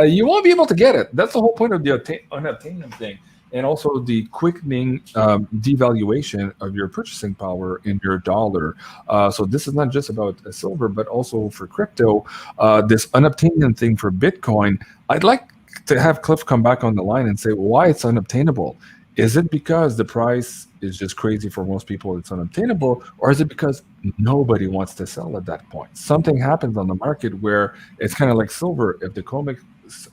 you won't be able to get it. That's the whole point of the unobtainium thing. And also the quickening devaluation of your purchasing power in your dollar. So this is not just about silver, but also for crypto. This unobtainium thing for Bitcoin, I'd like to have Cliff come back on the line and say why it's unobtainable. Is it because the price is just crazy for most people, it's unobtainable, or is it because nobody wants to sell at that point? Something happens on the market where it's kind of like silver. If the COMEX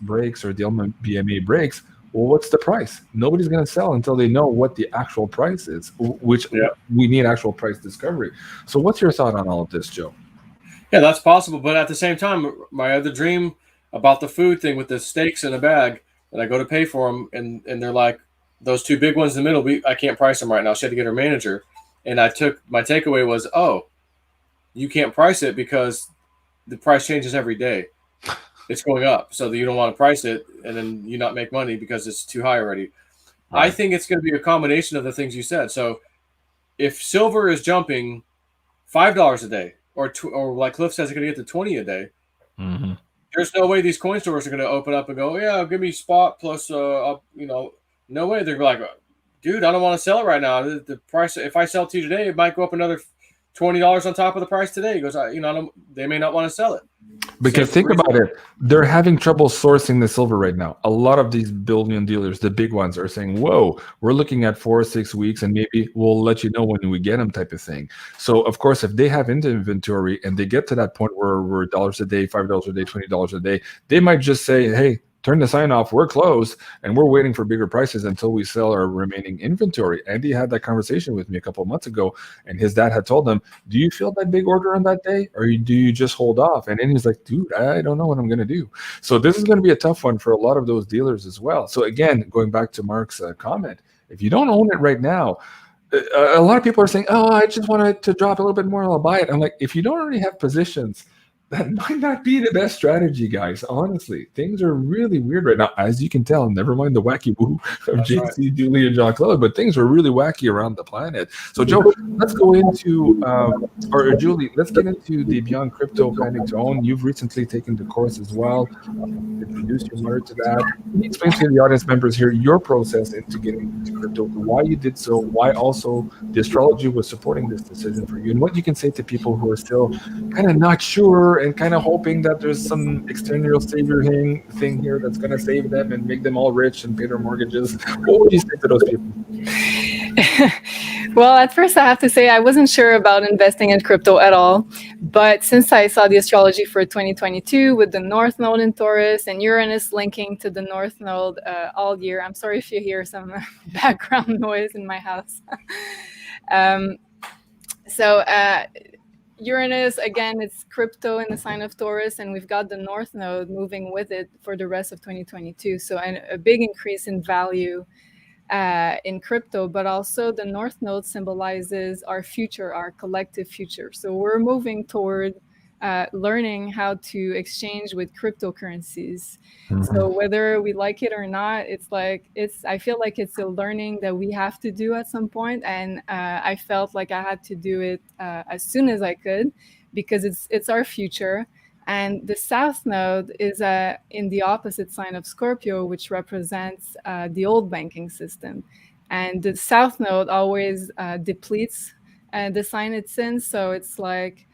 breaks or the BMA breaks, well, what's the price? Nobody's going to sell until they know what the actual price is, which we need actual price discovery. So what's your thought on all of this, Joe? Yeah, that's possible. But at the same time, my other dream about the food thing with the steaks in a bag, and I go to pay for them, and they're like, those two big ones in the middle, I can't price them right now. She had to get her manager. And my takeaway was, you can't price it because the price changes every day. It's going up. So that you don't want to price it and then you not make money because it's too high already. Right. I think it's going to be a combination of the things you said. So if silver is jumping $5 a day, or like Cliff says, it's going to get to 20 a day, there's no way these coin stores are going to open up and go, yeah, give me spot plus, no way. They're like, dude, I don't want to sell it right now. The price, if I sell it to you today, it might go up another $20 on top of the price today. He goes, they may not want to sell it. Because think about it, they're having trouble sourcing the silver right now. A lot of these bullion dealers, the big ones, are saying, whoa, we're looking at 4 or 6 weeks and maybe we'll let you know when we get them type of thing. So, of course, if they have inventory and they get to that point where we're $1 a day, $5 a day, $20 a day, they might just say, hey, turn the sign off, we're closed, and we're waiting for bigger prices until we sell our remaining inventory. Andy had that conversation with me a couple of months ago, and his dad had told him, do you feel that big order on that day, or do you just hold off? And then he's like, dude, I don't know what I'm going to do. So this is going to be a tough one for a lot of those dealers as well. So again, going back to Mark's comment, if you don't own it right now, a lot of people are saying, "Oh, I just want it to drop a little bit more, and I'll buy it." I'm like, if you don't already have positions, that might not be the best strategy, guys. Honestly, things are really weird right now, as you can tell. Never mind the wacky woo of That's right. JC, Julie, and Jean-Claude, but things are really wacky around the planet. So, Joe, let's go into, or Julie, let's get into the Beyond Crypto kind of tone. You've recently taken the course as well. Introduce your mother to that. Can you explain to the audience members here your process into getting into crypto, why you did so, why also the astrology was supporting this decision for you, and what you can say to people who are still kind of not sure and kind of hoping that there's some external savior thing here that's going to save them and make them all rich and pay their mortgages? What would you say to those people? Well, at first I have to say I wasn't sure about investing in crypto at all. But since I saw the astrology for 2022 with the North Node in Taurus and Uranus linking to the North Node all year, I'm sorry if you hear some background noise in my house. Uranus, again, it's crypto in the sign of Taurus, and we've got the North Node moving with it for the rest of 2022. So a big increase in value in crypto, but also the North Node symbolizes our future, our collective future. So we're moving toward learning how to exchange with cryptocurrencies. So whether we like it or not, I feel like it's a learning that we have to do at some point, and I felt like I had to do it as soon as I could, because it's our future. And the South Node is in the opposite sign of Scorpio, which represents the old banking system. And the South Node always depletes the sign it's in. So it's like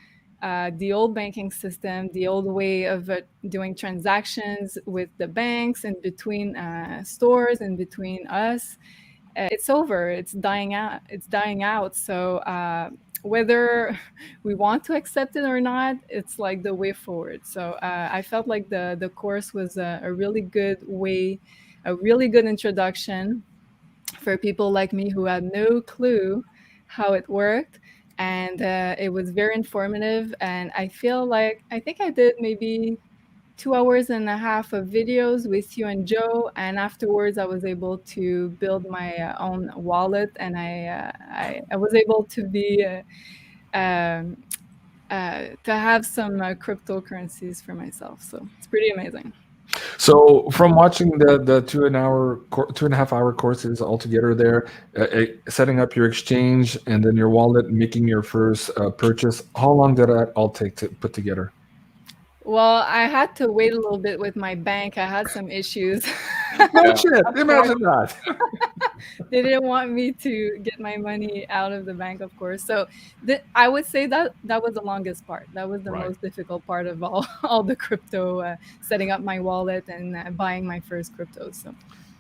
the old banking system, the old way of doing transactions with the banks and between stores and between us. It's over. It's dying out. So whether we want to accept it or not, it's like the way forward. So I felt like the course was a really good way, a really good introduction for people like me who had no clue how it worked. And it was very informative. And I think I did maybe 2.5 hours of videos with you and Joe, and afterwards I was able to build my own wallet, and I was able to be to have some cryptocurrencies for myself. So it's pretty amazing. So from watching the 2.5 hour courses altogether there, setting up your exchange and then your wallet, making your first purchase, how long did that all take to put together? Well, I had to wait a little bit with my bank. I had some issues. No shit, imagine that. They didn't want me to get my money out of the bank, of course. So I would say that was the longest part. That was the most difficult part of all the crypto, setting up my wallet and buying my first crypto. So,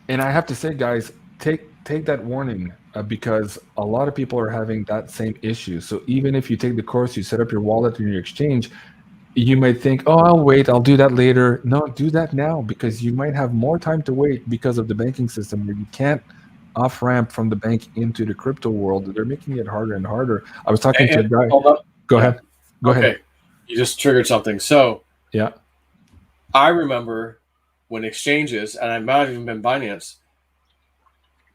and I have to say, guys, take that warning because a lot of people are having that same issue. So even if you take the course, you set up your wallet and your exchange, you might think, oh, I'll wait, I'll do that later. No, do that now, because you might have more time to wait because of the banking system where you can't off-ramp from the bank into the crypto world. They're making it harder and harder. I was talking to a guy. Go ahead. Go ahead. You just triggered something. So yeah, I remember when exchanges, and I might have even been Binance,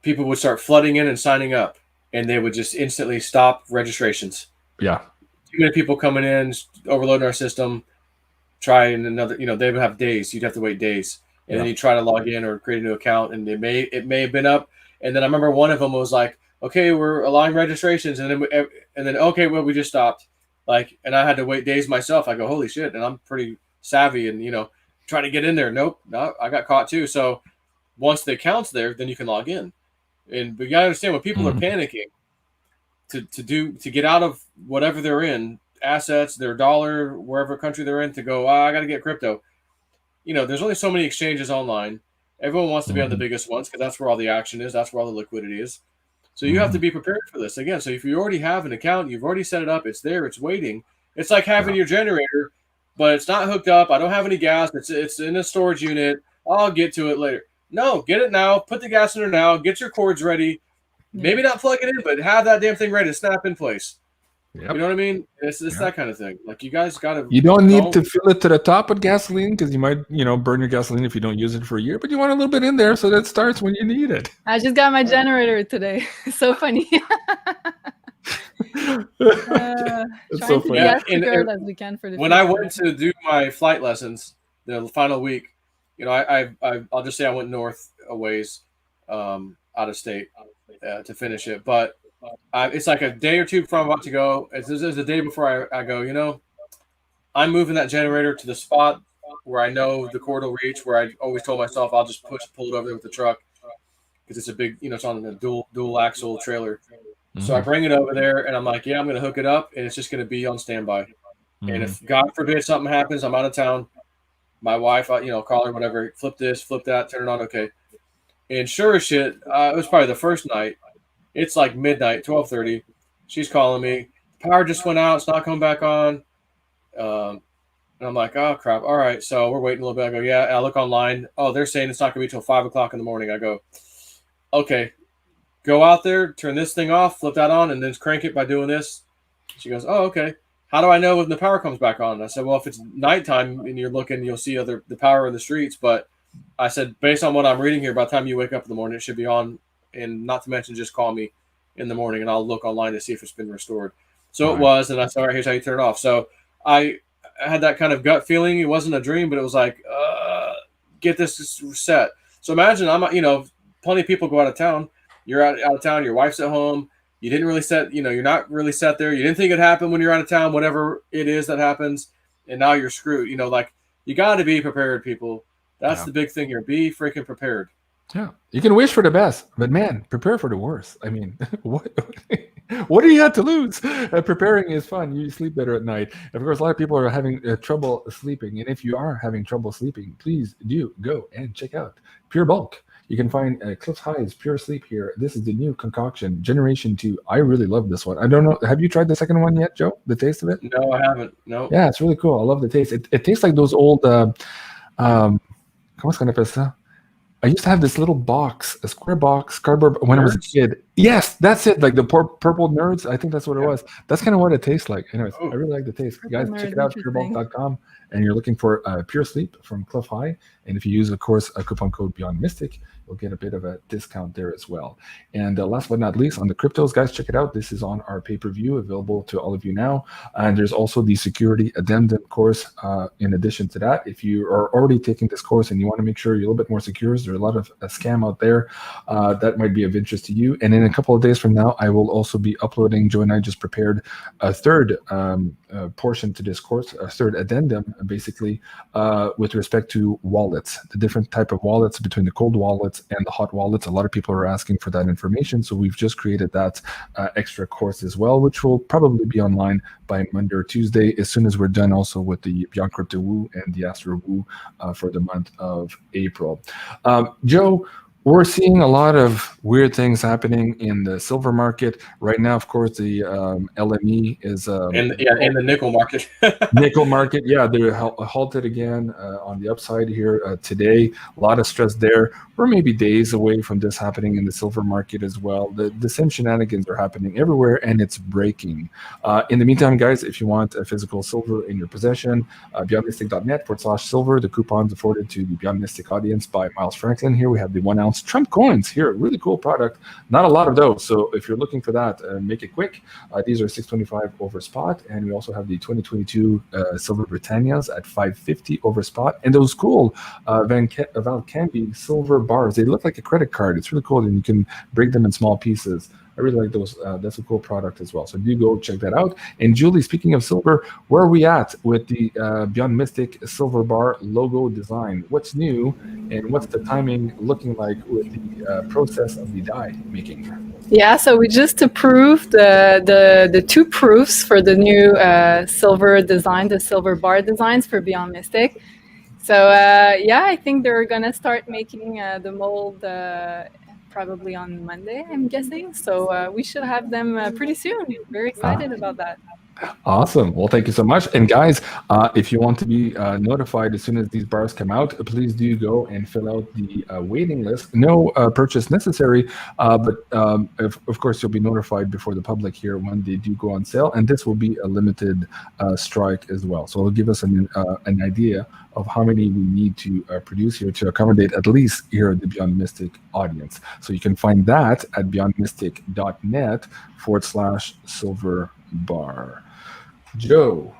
people would start flooding in and signing up, and they would just instantly stop registrations. Yeah. Too many people coming in, overloading our system, trying another, they would have days. You'd have to wait days. And then you try to log in or create a new account, and it may have been up. And then I remember one of them was like, okay, we're allowing registrations. And then, okay, well, we just stopped. And I had to wait days myself. I go, holy shit. And I'm pretty savvy and, trying to get in there. Nope, no, I got caught too. So once the account's there, then you can log in. But you got to understand when people are panicking, to get out of whatever they're in, assets, their dollar, wherever country they're in, to go, I got to get crypto. There's only so many exchanges online. Everyone wants to be on the biggest ones because that's where all the action is. That's where all the liquidity is. So you have to be prepared for this. Again, so if you already have an account, you've already set it up, it's there, it's waiting. It's like having your generator, but it's not hooked up. I don't have any gas. It's in a storage unit. I'll get to it later. No, get it now. Put the gas in there now. Get your cords ready. Maybe not plug it in, but have that damn thing ready to snap in place. Yep. You know what I mean? It's that kind of thing. Like, you guys got to. You don't need to fill it to the top with gasoline because you might, burn your gasoline if you don't use it for a year. But you want a little bit in there so that it starts when you need it. I just got my generator today. So funny. It's so funny. As prepared as we can for the when future. I went to do my flight lessons the final week, I'll just say I went north a ways, out of state, to finish it. But it's like a day or two before I'm about to go. It's the day before I go. I'm moving that generator to the spot where I know the cord will reach. Where I always told myself I'll just pull it over there with the truck because it's a big, it's on a dual axle trailer. So I bring it over there and I'm like, yeah, I'm going to hook it up and it's just going to be on standby. And if God forbid something happens, I'm out of town. My wife, call her, whatever, flip this, flip that, turn it on. Okay. And sure as shit, it was probably the first night. It's like midnight, 12:30. She's calling me. Power just went out. It's not coming back on. And I'm like, oh crap. All right. So we're waiting a little bit. I go, yeah. I look online. Oh, they're saying it's not going to be till 5 o'clock in the morning. I go, okay. Go out there, turn this thing off, flip that on, and then crank it by doing this. She goes, oh, okay. How do I know when the power comes back on? And I said, well, if it's nighttime and you're looking, you'll see the power in the streets. But I said, based on what I'm reading here, by the time you wake up in the morning, it should be on. And not to mention, just call me in the morning, and I'll look online to see if it's been restored. So it was, and I said, all right, here's how you turn it off. So I had that kind of gut feeling. It wasn't a dream, but it was like, get this set. So imagine plenty of people go out of town. You're out of town. Your wife's at home. You didn't really set, you're not really set there. You didn't think it happened when you're out of town, whatever it is that happens. And now you're screwed. You got to be prepared, people. That's the big thing here. Be freaking prepared. Yeah. You can wish for the best, but man, prepare for the worst. I mean, what do you have to lose? Preparing is fun. You sleep better at night. Of course, a lot of people are having trouble sleeping. And if you are having trouble sleeping, please do go and check out Pure Bulk. You can find Cliff's High's Pure Sleep here. This is the new concoction, Generation 2. I really love this one. I don't know. Have you tried the second one yet, Joe? The taste of it? No, I haven't. No. Yeah, it's really cool. I love the taste. It tastes like those old, ¿cómo se llama? I used to have this little box, a square box, cardboard, when I was a kid. Yes, that's it. Like the purple nerds. I think that's what it was. That's kind of what it tastes like. Anyways, I really like the taste. Guys, check it out, purebulk.com. And you're looking for Pure Sleep from Cliff High. And if you use, of course, a coupon code BeyondMystic, you'll get a bit of a discount there as well. And last but not least, on the cryptos, guys, check it out. This is on our pay-per-view, available to all of you now. And there's also the security addendum course in addition to that. If you are already taking this course and you want to make sure you're a little bit more secure, there's a lot of scam out there that might be of interest to you. And in a couple of days from now, I will also be uploading, Joe and I just prepared a third portion to this course, a third addendum, basically, with respect to wallets, the different type of wallets between the cold wallets and the hot wallets. A lot of people are asking for that information. So we've just created that extra course as well, which will probably be online by Monday or Tuesday, as soon as we're done also with the Beyond Crypto Woo and the Astro Woo for the month of April. Joe, we're seeing a lot of weird things happening in the silver market right now. Of course, the LME is in the nickel market. Nickel market, yeah, they're halted again on the upside here today. A lot of stress there. We're maybe days away from this happening in the silver market as well. The same shenanigans are happening everywhere, and it's breaking. In the meantime, guys, if you want a physical silver in your possession, beyondmystic.net/silver. The coupons afforded to the Beyond Mystic audience by Miles Franklin. Here we have the 1 ounce Trump coins here, really cool product. Not a lot of those, so if you're looking for that, make it quick. These are $625 over spot, and we also have the 2022 Silver Britannias at $550 over spot, and those cool Valcambi silver bars. They look like a credit card. It's really cool, and you can break them in small pieces. I really like those. That's a cool product as well. So do go check that out. And Julie, speaking of silver, where are we at with the Beyond Mystic silver bar logo design? What's new, and what's the timing looking like with the process of the die making? Yeah, so we just approved the two proofs for the new silver design, the silver bar designs for Beyond Mystic. So yeah, I think they're gonna start making the mold probably on Monday, I'm guessing. So we should have them pretty soon. Very excited about that. Awesome. Well, thank you so much. And guys, if you want to be notified as soon as these bars come out, please do go and fill out the waiting list. No purchase necessary, but of course, you'll be notified before the public here when they do go on sale. And this will be a limited strike as well. So it'll give us an idea of how many we need to produce here to accommodate at least here at the Beyond Mystic audience. So you can find that at beyondmystic.net/silver bar. Joe,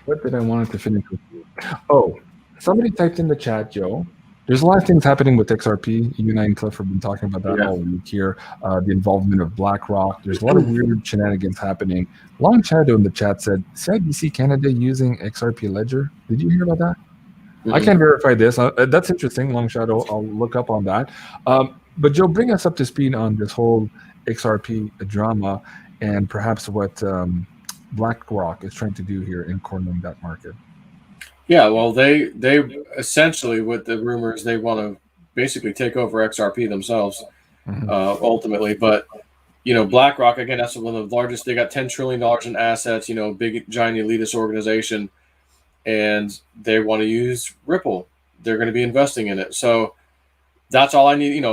what did I want to finish with you? Oh, somebody typed in the chat, Joe. There's a lot of things happening with XRP. You and I and Cliff have been talking about that all week here. The involvement of BlackRock. There's a lot of weird shenanigans happening. Long Shadow in the chat said, CIBC Canada using XRP Ledger. Did you hear about that? I can't verify this. That's interesting, Long Shadow. I'll look up on that. But Joe, bring us up to speed on this whole XRP drama and perhaps what BlackRock is trying to do here in cornering that market. Yeah, well, they essentially, with the rumors, they want to basically take over XRP themselves, ultimately. But BlackRock, again, that's one of the largest. They got $10 trillion in assets. Big giant elitist organization, and they want to use Ripple. They're going to be investing in it. So that's all I need.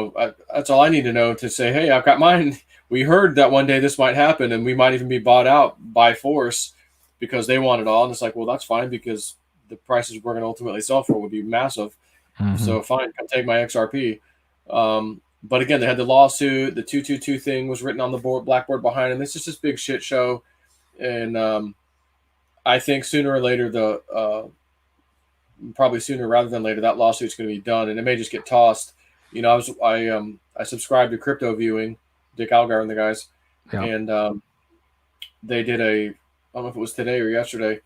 That's all I need to know to say, hey, I've got mine. We heard that one day this might happen, and we might even be bought out by force because they want it all. And it's like, well, that's fine because the prices we're going to ultimately sell for would be massive. So fine, come take my XRP. But again, they had the lawsuit. The 222 thing was written on the blackboard behind them. This is just big shit show. And I think sooner or later, probably sooner rather than later, that lawsuit's going to be done, and it may just get tossed. I subscribed to Crypto Viewing, Dick Algar and the guys, and they did I don't know if it was today or yesterday,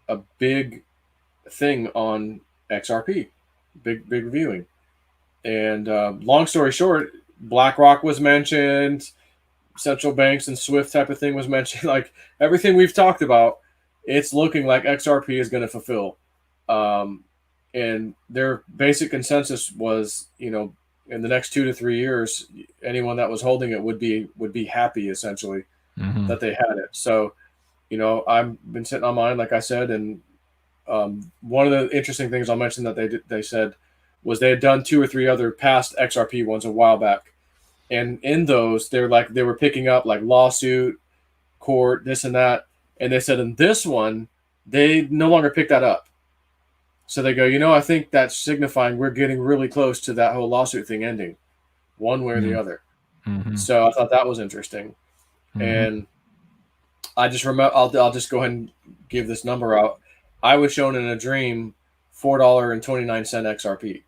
a big thing on XRP, big reviewing. And long story short, BlackRock was mentioned, central banks and SWIFT type of thing was mentioned. Like everything we've talked about, it's looking like XRP is going to fulfill. And their basic consensus was, in the next 2 to 3 years, anyone that was holding it would be happy essentially that they had it. So, I've been sitting on mine, like I said, and one of the interesting things I'll mention that they said was they had done 2 or 3 other past XRP ones a while back, and in those they were picking up like lawsuit, court, this and that, and they said in this one they no longer pick that up. So they go, I think that's signifying we're getting really close to that whole lawsuit thing ending, one way or the other. So I thought that was interesting. And I just remember, I'll just go ahead and give this number out. I was shown in a dream $4.29 XRP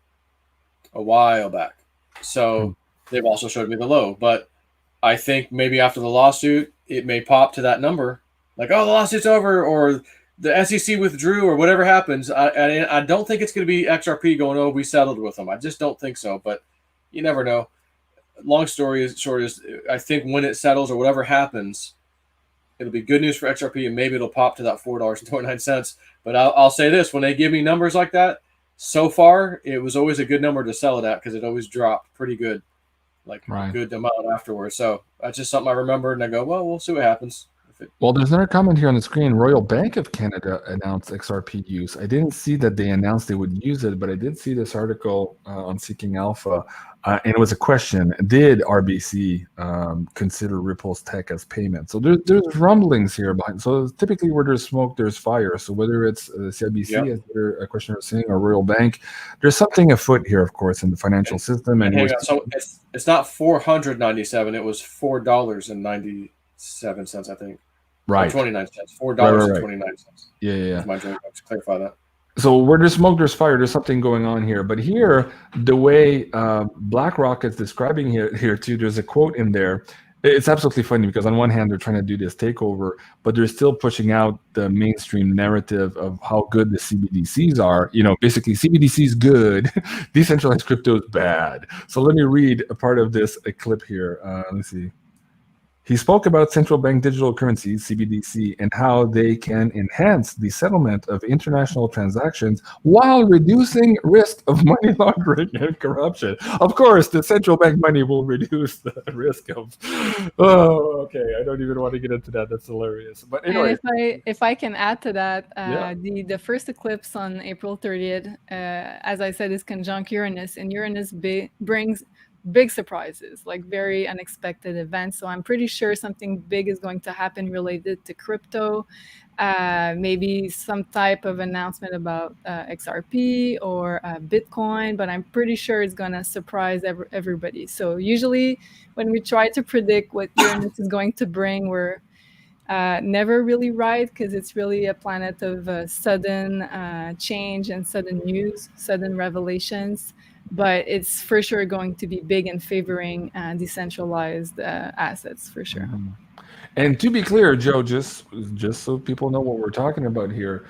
a while back. So they've also showed me the low. But I think maybe after the lawsuit, it may pop to that number. Like, oh, the lawsuit's over, or the SEC withdrew, or whatever happens. I don't think it's going to be XRP going, oh, we settled with them. I just don't think so, but you never know. Long story short is, I think when it settles or whatever happens, it'll be good news for XRP, and maybe it'll pop to that $4.29. But I'll say this, when they give me numbers like that, so far, it was always a good number to sell it at because it always dropped pretty good, a good amount afterwards. So that's just something I remember, and I go, well, we'll see what happens. Well, there's another comment here on the screen. Royal Bank of Canada announced XRP use. I didn't see that they announced they would use it, but I did see this article on Seeking Alpha, and it was a question: did RBC consider Ripple's tech as payment? So there's rumblings here behind. So typically, where there's smoke, there's fire. So whether it's CIBC, as a questioner was saying, or Royal Bank, there's something afoot here, of course, in the financial system. And hang on, so it's not $497; it was $4.97, I think. Right. 29 cents. $4.29. Yeah. My joke. Let's clarify that. So where there's smoke, there's fire. There's something going on here. But here, the way BlackRock is describing here too, there's a quote in there. It's absolutely funny because on one hand, they're trying to do this takeover, but they're still pushing out the mainstream narrative of how good the CBDCs are. Basically, CBDC is good. Decentralized crypto is bad. So let me read a part of this clip here. Let's see. He spoke about central bank digital currencies, CBDC, and how they can enhance the settlement of international transactions while reducing risk of money laundering and corruption. Of course, the central bank money will reduce the risk of. Oh, okay. I don't even want to get into that. That's hilarious. But anyway, And if I can add to that, Yeah. the first eclipse on April 30th, as I said, is conjunct Uranus, and Uranus brings big surprises, like very unexpected events. So I'm pretty sure something big is going to happen related to crypto, maybe some type of announcement about XRP or Bitcoin, but I'm pretty sure it's going to surprise everybody. So usually when we try to predict what Uranus is going to bring, we're never really right, because it's really a planet of sudden change and sudden news, sudden revelations. But it's for sure going to be big in favoring decentralized assets, for sure. Mhm. And to be clear, Joe, just so people know what we're talking about here,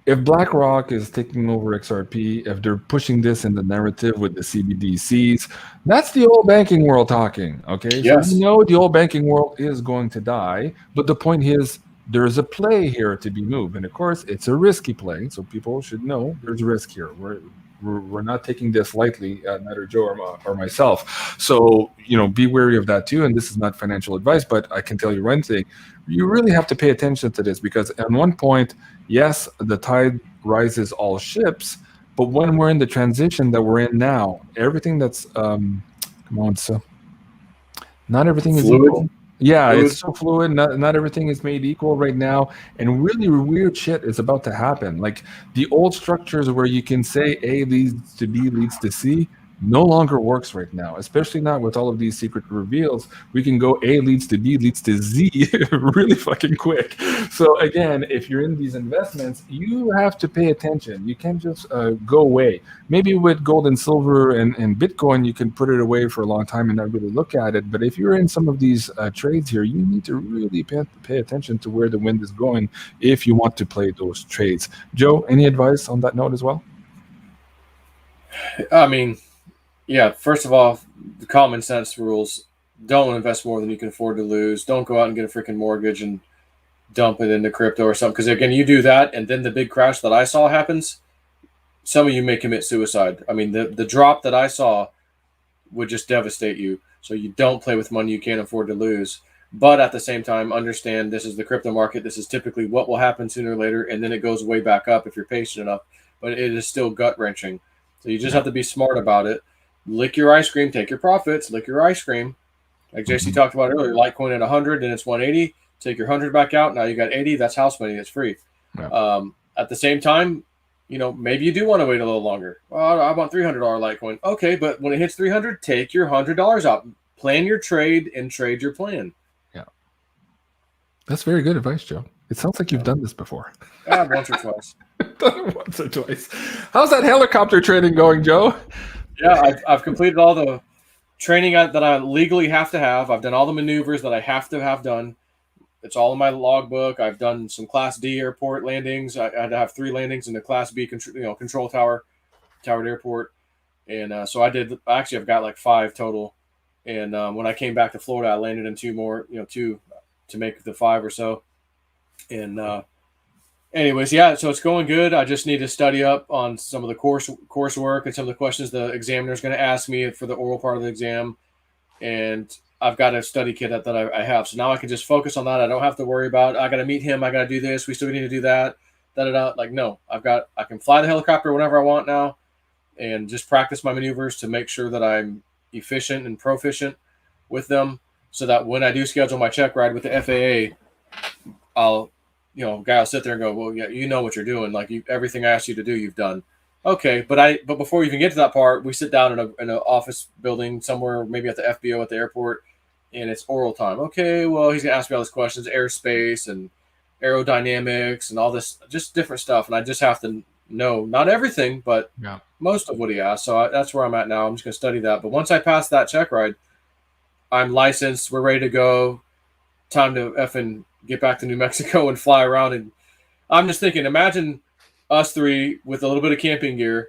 if BlackRock is taking over XRP, if they're pushing this in the narrative with the CBDCs, that's the old banking world talking. Okay, Yes. so we know the old banking world is going to die, but the point is there's a play here to be moved, and of course it's a risky play, so people should know there's risk here. We're not taking this lightly, neither Joe or myself. So, be wary of that too. And this is not financial advice, but I can tell you one thing. You really have to pay attention to this, because at one point, yes, the tide rises all ships. But when we're in the transition that we're in now, everything that's, come on, so not everything is Fluid. equal. Yeah, Fluid. it's so fluid. Not everything is made equal right now, and really weird shit is about to happen. Like the old structures where you can say A leads to B leads to C no longer works right now, especially not with all of these secret reveals. We can go A leads to B leads to Z really fucking quick. So again, if you're in these investments, you have to pay attention. You can't just go away. Maybe with gold and silver and Bitcoin, you can put it away for a long time and not really look at it. But if you're in some of these trades here, you need to really pay attention to where the wind is going if you want to play those trades. Joe, any advice on that note as well? I mean, yeah, first of all, the common sense rules: don't invest more than you can afford to lose. Don't go out and get a freaking mortgage and dump it into crypto or something. Because again, you do that, and then the big crash that I saw happens, some of you may commit suicide. I mean, the drop that I saw would just devastate you. So you don't play with money you can't afford to lose. But at the same time, understand this is the crypto market. This is typically what will happen sooner or later, and then it goes way back up if you're patient enough. But it is still gut-wrenching. So you just have to be smart about it. Lick your ice cream, take your profits, lick your ice cream. Like JC talked about earlier, Litecoin at 100, then it's 180. Take your 100 back out. Now you got 80. That's house money. It's free. Yeah. At the same time, maybe you do want to wait a little longer. Well, I want $300 Litecoin. Okay, but when it hits 300, take your $100 out. Plan your trade and trade your plan. Yeah. That's very good advice, Joe. It sounds like you've done this before. Once or twice. Once or twice. How's that helicopter training going, Joe? Yeah, I've completed all the training that I legally have to have. I've done all the maneuvers that I have to have done. It's all in my logbook. I've done some Class D airport landings. I had to have 3 landings in the Class B control tower airport, and so I did. Actually, I've got like 5 total. And when I came back to Florida, I landed in 2 more. 2 to make the 5 or so. And anyways, yeah, so it's going good. I just need to study up on some of the coursework and some of the questions the examiner is going to ask me for the oral part of the exam. And I've got a study kit that I have. So now I can just focus on that. I don't have to worry about, I got to meet him. I got to do this. We still need to do that. Like, no, I can fly the helicopter whenever I want now and just practice my maneuvers to make sure that I'm efficient and proficient with them, so that when I do schedule my check ride with the FAA, I'll, guy will sit there and go, well, yeah, you know what you're doing. Like everything I asked you to do, you've done. Okay, but before we even get to that part, we sit down in an office building somewhere, maybe at the FBO at the airport, and it's oral time. Okay, well, he's gonna ask me all these questions, airspace and aerodynamics and all this, just different stuff, and I just have to know not everything, but most of what he asked. So that's where I'm at now. I'm just gonna study that. But once I pass that check ride, I'm licensed. We're ready to go. Time to effing get back to New Mexico and fly around. And I'm just thinking, imagine us 3 with a little bit of camping gear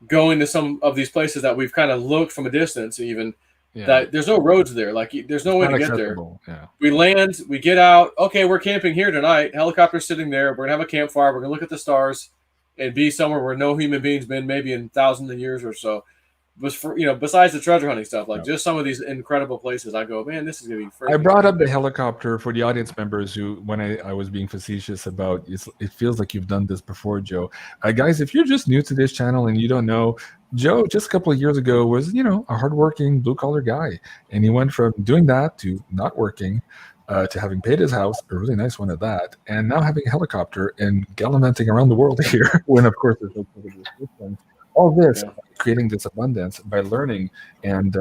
going to some of these places that we've kind of looked from a distance even, that there's no roads there. Like there's no way to get there. Yeah. We land, we get out. Okay, we're camping here tonight. Helicopter's sitting there. We're gonna have a campfire. We're gonna look at the stars and be somewhere where no human beings been maybe in thousands of years or so. Was for besides the treasure hunting stuff, like just some of these incredible places, I go, man, this is gonna be. I brought up the helicopter for the audience members who, when I was being facetious about it feels like you've done this before, Joe. Guys, if you're just new to this channel and you don't know, Joe just a couple of years ago was a hardworking blue collar guy, and he went from doing that to not working. To having paid his house, a really nice one at that, and now having a helicopter and gallivanting around the world here. When of course there's no COVID restrictions. All this, creating this abundance by learning and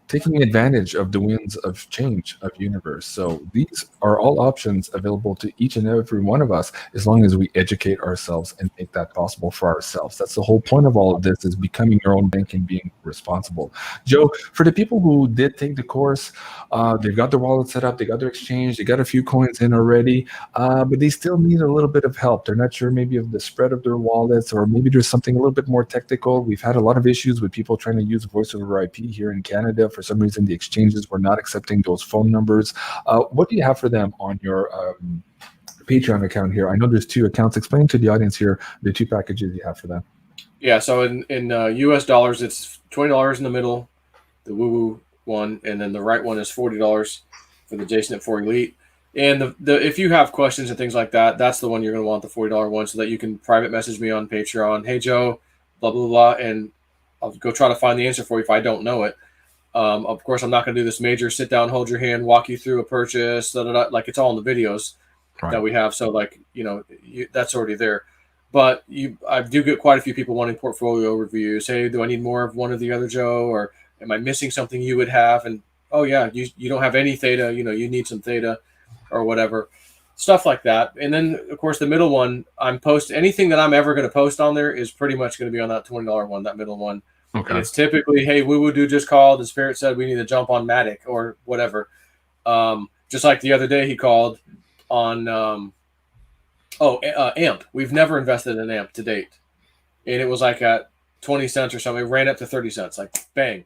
taking advantage of the winds of change of universe. So these are all options available to each and every one of us, as long as we educate ourselves and make that possible for ourselves. That's the whole point of all of this, is becoming your own bank and being responsible. Joe, for the people who did take the course, they've got their wallet set up, they got their exchange, they got a few coins in already, but they still need a little bit of help. They're not sure maybe of the spread of their wallets, or maybe there's something a little bit more technical. We've had a lot of issues with people trying to use voice over IP here in Canada. For some reason, the exchanges were not accepting those phone numbers. What do you have for them on your Patreon account here? I know there's 2 accounts. Explain to the audience here the 2 packages you have for them. Yeah, so in US dollars, it's $20 in the middle, the woo-woo one, and then the right one is $40 for the JSNIP4 Elite. And if you have questions and things like that, that's the one you're going to want, the $40 one, so that you can private message me on Patreon. Hey, Joe, blah, blah, blah, and I'll go try to find the answer for you if I don't know it. Of course, I'm not going to do this major sit down, hold your hand, walk you through a purchase, like it's all in the videos that we have. So like, that's already there. But I do get quite a few people wanting portfolio reviews. Hey, do I need more of one or the other, Joe? Or am I missing something you would have? And, oh, yeah, you don't have any theta, you need some theta or whatever. Stuff like that. And then, of course, the middle one, anything that I'm ever going to post on there is pretty much going to be on that $20 one, that middle one. Okay. And it's typically, hey, woo-woo dude just called. The spirit said we need to jump on Matic or whatever. Just like the other day he called on AMP. We've never invested in AMP to date. And it was like at 20 cents or something. It ran up to 30 cents. Like, bang.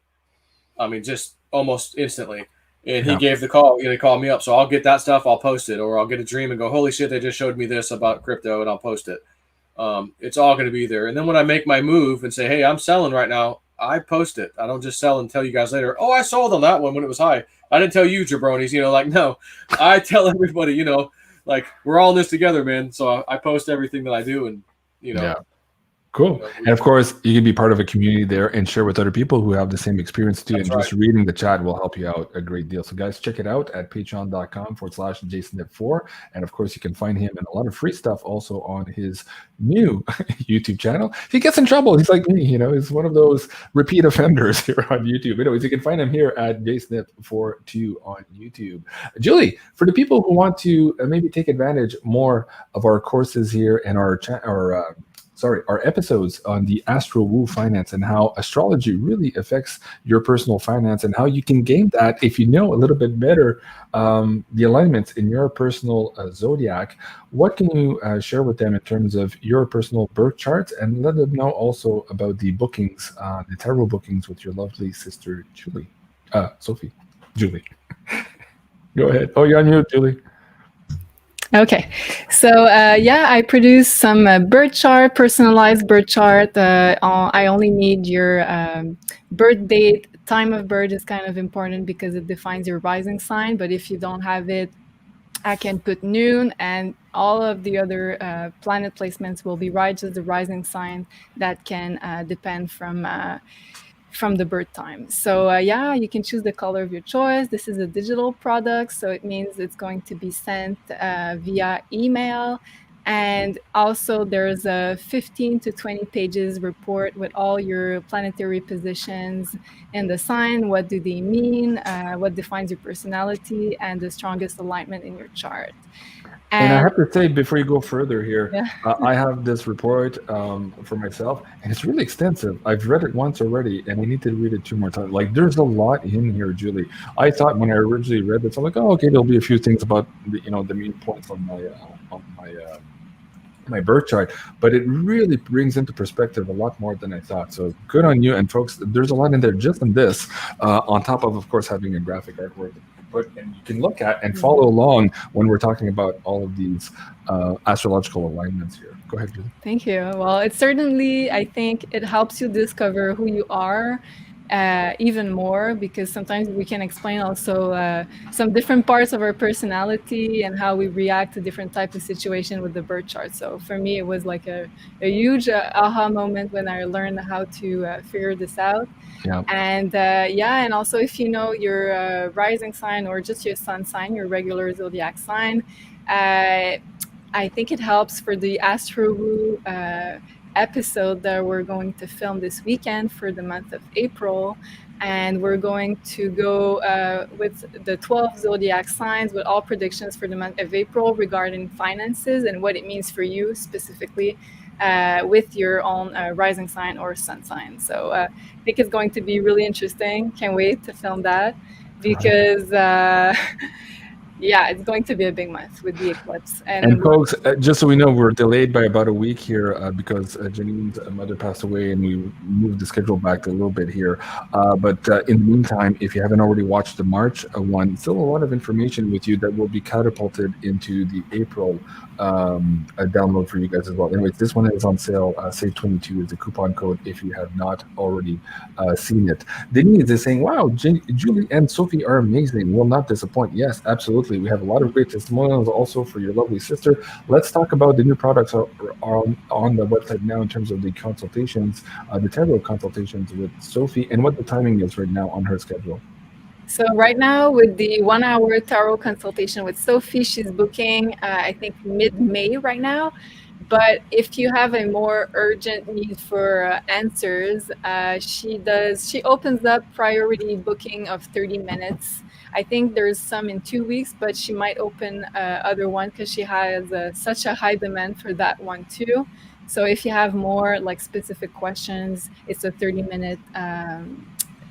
I mean, just almost instantly. And he gave the call. He called me up. So I'll get that stuff. I'll post it. Or I'll get a dream and go, holy shit, they just showed me this about crypto, and I'll post it. It's all going to be there. And then when I make my move and say, hey, I'm selling right now, I post it. I don't just sell and tell you guys later, oh, I sold on that one when it was high. I didn't tell you, jabronis, no, I tell everybody, like we're all in this together, man. So I post everything that I do, and, Yeah. Cool. And of course, you can be part of a community there and share with other people who have the same experience too. Just reading the chat will help you out a great deal. So guys, check it out at patreon.com/JSNIP4. And of course, you can find him and a lot of free stuff also on his new YouTube channel. If he gets in trouble, he's like me, he's one of those repeat offenders here on YouTube. Anyways, you can find him here at JSNIP42 on YouTube. Julie, for the people who want to maybe take advantage more of our courses here and our episodes on the Astro Woo finance and how astrology really affects your personal finance and how you can gain that if you know a little bit better the alignments in your personal zodiac. What can you share with them in terms of your personal birth charts, and let them know also about the bookings, the tarot bookings with your lovely sister Julie, Julie. Go ahead. Oh, you're on mute, Julie. Okay, so I produce some personalized birth chart. I only need your birth date. Time of birth is kind of important because it defines your rising sign. But if you don't have it, I can put noon, and all of the other planet placements will be right to the rising sign that can depend from the birth time. So you can choose the color of your choice. This is a digital product, so it means it's going to be sent via email. And also there's a 15 to 20 pages report with all your planetary positions in the sign. What do they mean? What defines your personality and the strongest alignment in your chart. And I have to say, before you go further here, I have this report for myself, and it's really extensive. I've read it once already, and I need to read it 2 more times. Like, there's a lot in here, Julie. I thought when I originally read this, I'm like, oh, okay, there'll be a few things about the main points on my my birth chart, but it really brings into perspective a lot more than I thought. So good on you. And folks, there's a lot in there just in this, on top of course, having a graphic artwork. And you can look at and follow along when we're talking about all of these astrological alignments here. Go ahead, Julie. Thank you. Well, it certainly, I think it helps you discover who you are even more, because sometimes we can explain also some different parts of our personality and how we react to different types of situations with the birth chart. So for me, it was like a huge aha moment when I learned how to figure this out. Yeah. And and also if you know your rising sign or just your sun sign, your regular zodiac sign, I think it helps for the Astro Woo episode that we're going to film this weekend for the month of April. And we're going to go with the 12 zodiac signs with all predictions for the month of April regarding finances and what it means for you specifically with your own rising sign or sun sign. So I think it's going to be really interesting. Can't wait to film that, because it's going to be a big month with the eclipse. And folks, just so we know, we're delayed by about a week here because Janine's mother passed away, and we moved the schedule back a little bit here. But in the meantime, if you haven't already watched the March one, still a lot of information with you that will be catapulted into the April download for you guys as well. Anyways, this one is on sale. Save 22 is the coupon code if you have not already seen it. Denise is saying, wow, Julie and Sophie are amazing. Will not disappoint. Yes, absolutely. We have a lot of great testimonials also for your lovely sister. Let's talk about the new products are on the website now in terms of the consultations, the tarot consultations with Sophie, and what the timing is right now on her schedule. So right now with the 1 hour tarot consultation with Sophie, she's booking, I think mid-May right now. But if you have a more urgent need for answers, she opens up priority booking of 30 minutes. I think there's some in 2 weeks, but she might open other one because she has such a high demand for that one too. So if you have more like specific questions, it's a 30-minute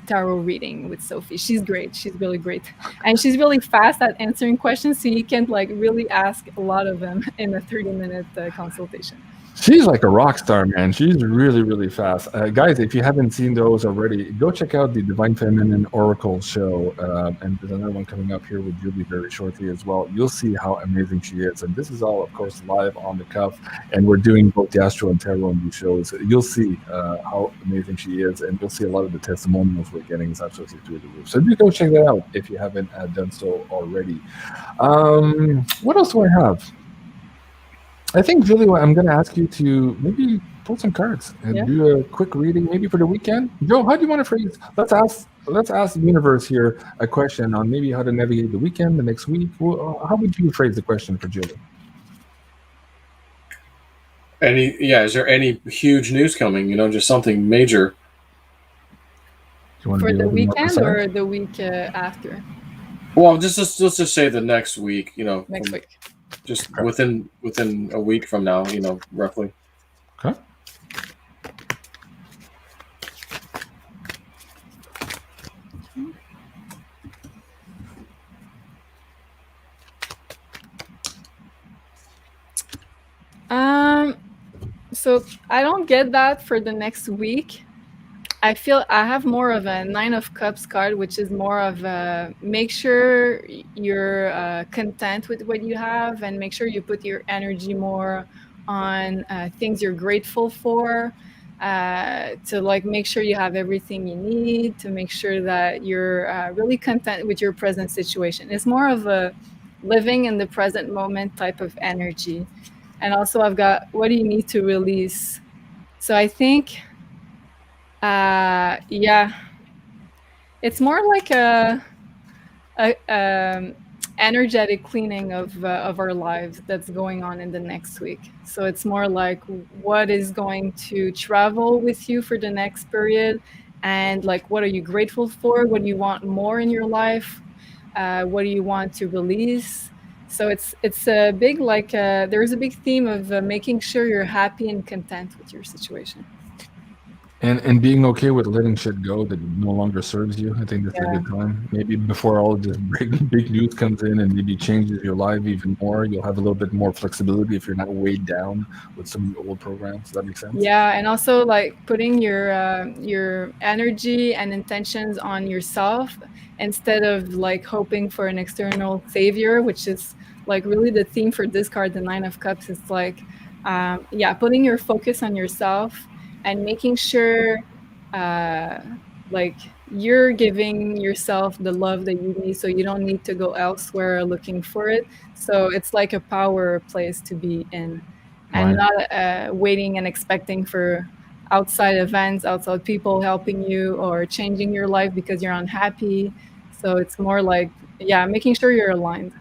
tarot reading with Sophie. She's great. She's really great. And she's really fast at answering questions, so you can like really ask a lot of them in a 30-minute consultation. She's like a rock star, man. She's really, really fast. Guys, if you haven't seen those already, go check out the Divine Feminine Oracle show. And there's another one coming up here with Julie very shortly as well. You'll see how amazing she is. And this is all, of course, live on the cuff. And we're doing both the Astro and Tarot in these shows. You'll see how amazing she is. And you'll see a lot of the testimonials we're getting is absolutely through the roof. So do go check that out if you haven't done so already. What else do I have? I think, Julie, I'm going to ask you to maybe pull some cards and do a quick reading, maybe for the weekend. Joe, how do you want to phrase? Let's ask the universe here a question on maybe how to navigate the weekend, the next week. How would you phrase the question for Julie? Is there any huge news coming? Just something major. For the weekend or the week after? Well, let's just say the next week. Next week. Just within a week from now, roughly. Okay. So I don't get that for the next week. I feel I have more of a 9 of Cups card, which is more of a make sure you're content with what you have, and make sure you put your energy more on things you're grateful for, to like make sure you have everything you need, to make sure that you're really content with your present situation. It's more of a living in the present moment type of energy. And also I've got, what do you need to release? So I think it's more like a energetic cleaning of our lives that's going on in the next week. So it's more like what is going to travel with you for the next period, and like what are you grateful for, what do you want more in your life, what do you want to release. So it's a big there's a big theme of making sure you're happy and content with your situation. And being okay with letting shit go that no longer serves you. I think that's a good time. Maybe before all of this big news comes in and maybe changes your life even more, you'll have a little bit more flexibility if you're not weighed down with some of the old programs. Does that make sense? Yeah, and also like putting your energy and intentions on yourself instead of like hoping for an external savior, which is like really the theme for this card, the Nine of Cups. It's like, putting your focus on yourself and making sure like you're giving yourself the love that you need, so you don't need to go elsewhere looking for it. So it's like a power place to be in, and not waiting and expecting for outside events, outside people helping you or changing your life because you're unhappy. So it's more like, making sure you're aligned.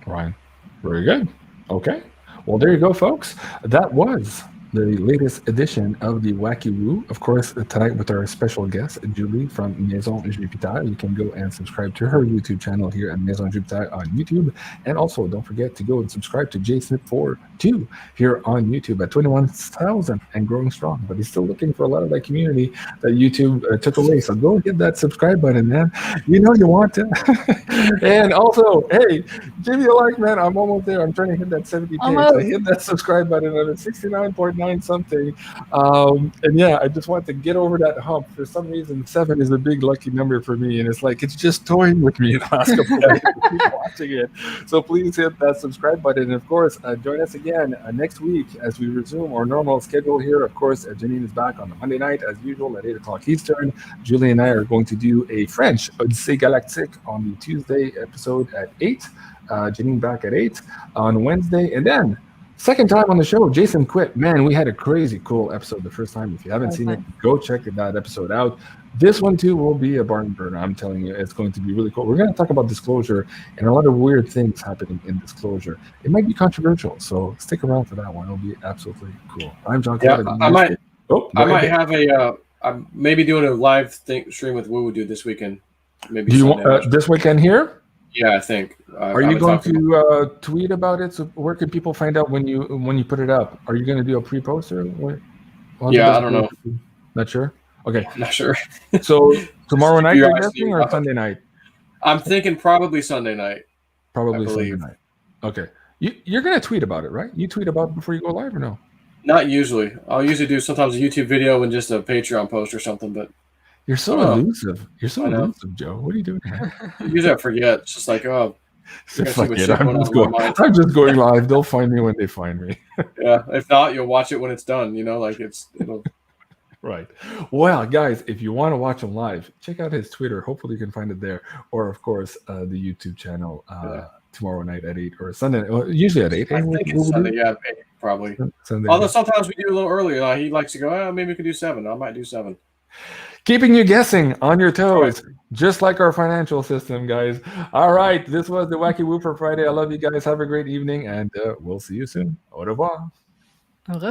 Right. Very good. Okay. Well, there you go, folks. That was the latest edition of the Wacky Woo. Of course, tonight with our special guest, Julie from Maison Jupiter. You can go and subscribe to her YouTube channel here at Maison Jupiter on YouTube. And also, don't forget to go and subscribe to JSNIP4 too here on YouTube at 21,000 and growing strong. But he's still looking for a lot of that community that YouTube took away. So go hit that subscribe button, man. You know you want to. And also, hey, give me a like, man. I'm almost there. I'm trying to hit that 70K. So hit that subscribe button at 69.9 something. And yeah, I just want to get over that hump. For some reason, 7 is a big lucky number for me. And it's like, it's just toying with me the last couple of days. Keep watching it. So please hit that subscribe button. And of course, join us again next week as we resume our normal schedule here. Of course, Janine is back on the Monday night as usual at 8 o'clock Eastern. Julie and I are going to do a French Odyssée Galactique on the Tuesday episode at 8. Janine back at 8 on Wednesday. And then second time on the show, Jason quit. Man, we had a crazy cool episode the first time. If you haven't seen it, go check that episode out. This one too will be a barn burner. I'm telling you, it's going to be really cool. We're going to talk about disclosure and a lot of weird things happening in disclosure. It might be controversial, so stick around for that one. It'll be absolutely cool. I'm Jean-Claude. Yeah, I might have a. I'm maybe doing a live stream with Woo Dude this weekend. Maybe. Do you want this weekend here? Yeah, I think. Are you going to tweet about it? So where can people find out when you put it up? Are you going to do a pre-post or what? Yeah, I don't know. Not sure. Okay, not sure. So tomorrow night, you're guessing, or Sunday night? I'm thinking probably Sunday night. Probably Sunday night. Okay, you're going to tweet about it, right? You tweet about it before you go live, or no? Not usually. I'll usually do sometimes a YouTube video and just a Patreon post or something, but. You're so elusive. You're so elusive, Joe. What are you doing here? Usually I forget. It's just like, I'm just going live. They'll find me when they find me. Yeah. If not, you'll watch it when it's done. You know, like it'll. Right. Well, guys, if you want to watch him live, check out his Twitter. Hopefully you can find it there. Or, of course, the YouTube channel tomorrow night at 8 or Sunday. Usually at 8. I think it's Sunday. Yeah, 8, probably. Sunday. Although sometimes we do a little earlier. He likes to go, maybe we could do 7. I might do 7. Keeping you guessing on your toes, just like our financial system, guys. All right, this was the Wacky Woo for Friday. I love you guys. Have a great evening, and we'll see you soon. Au revoir.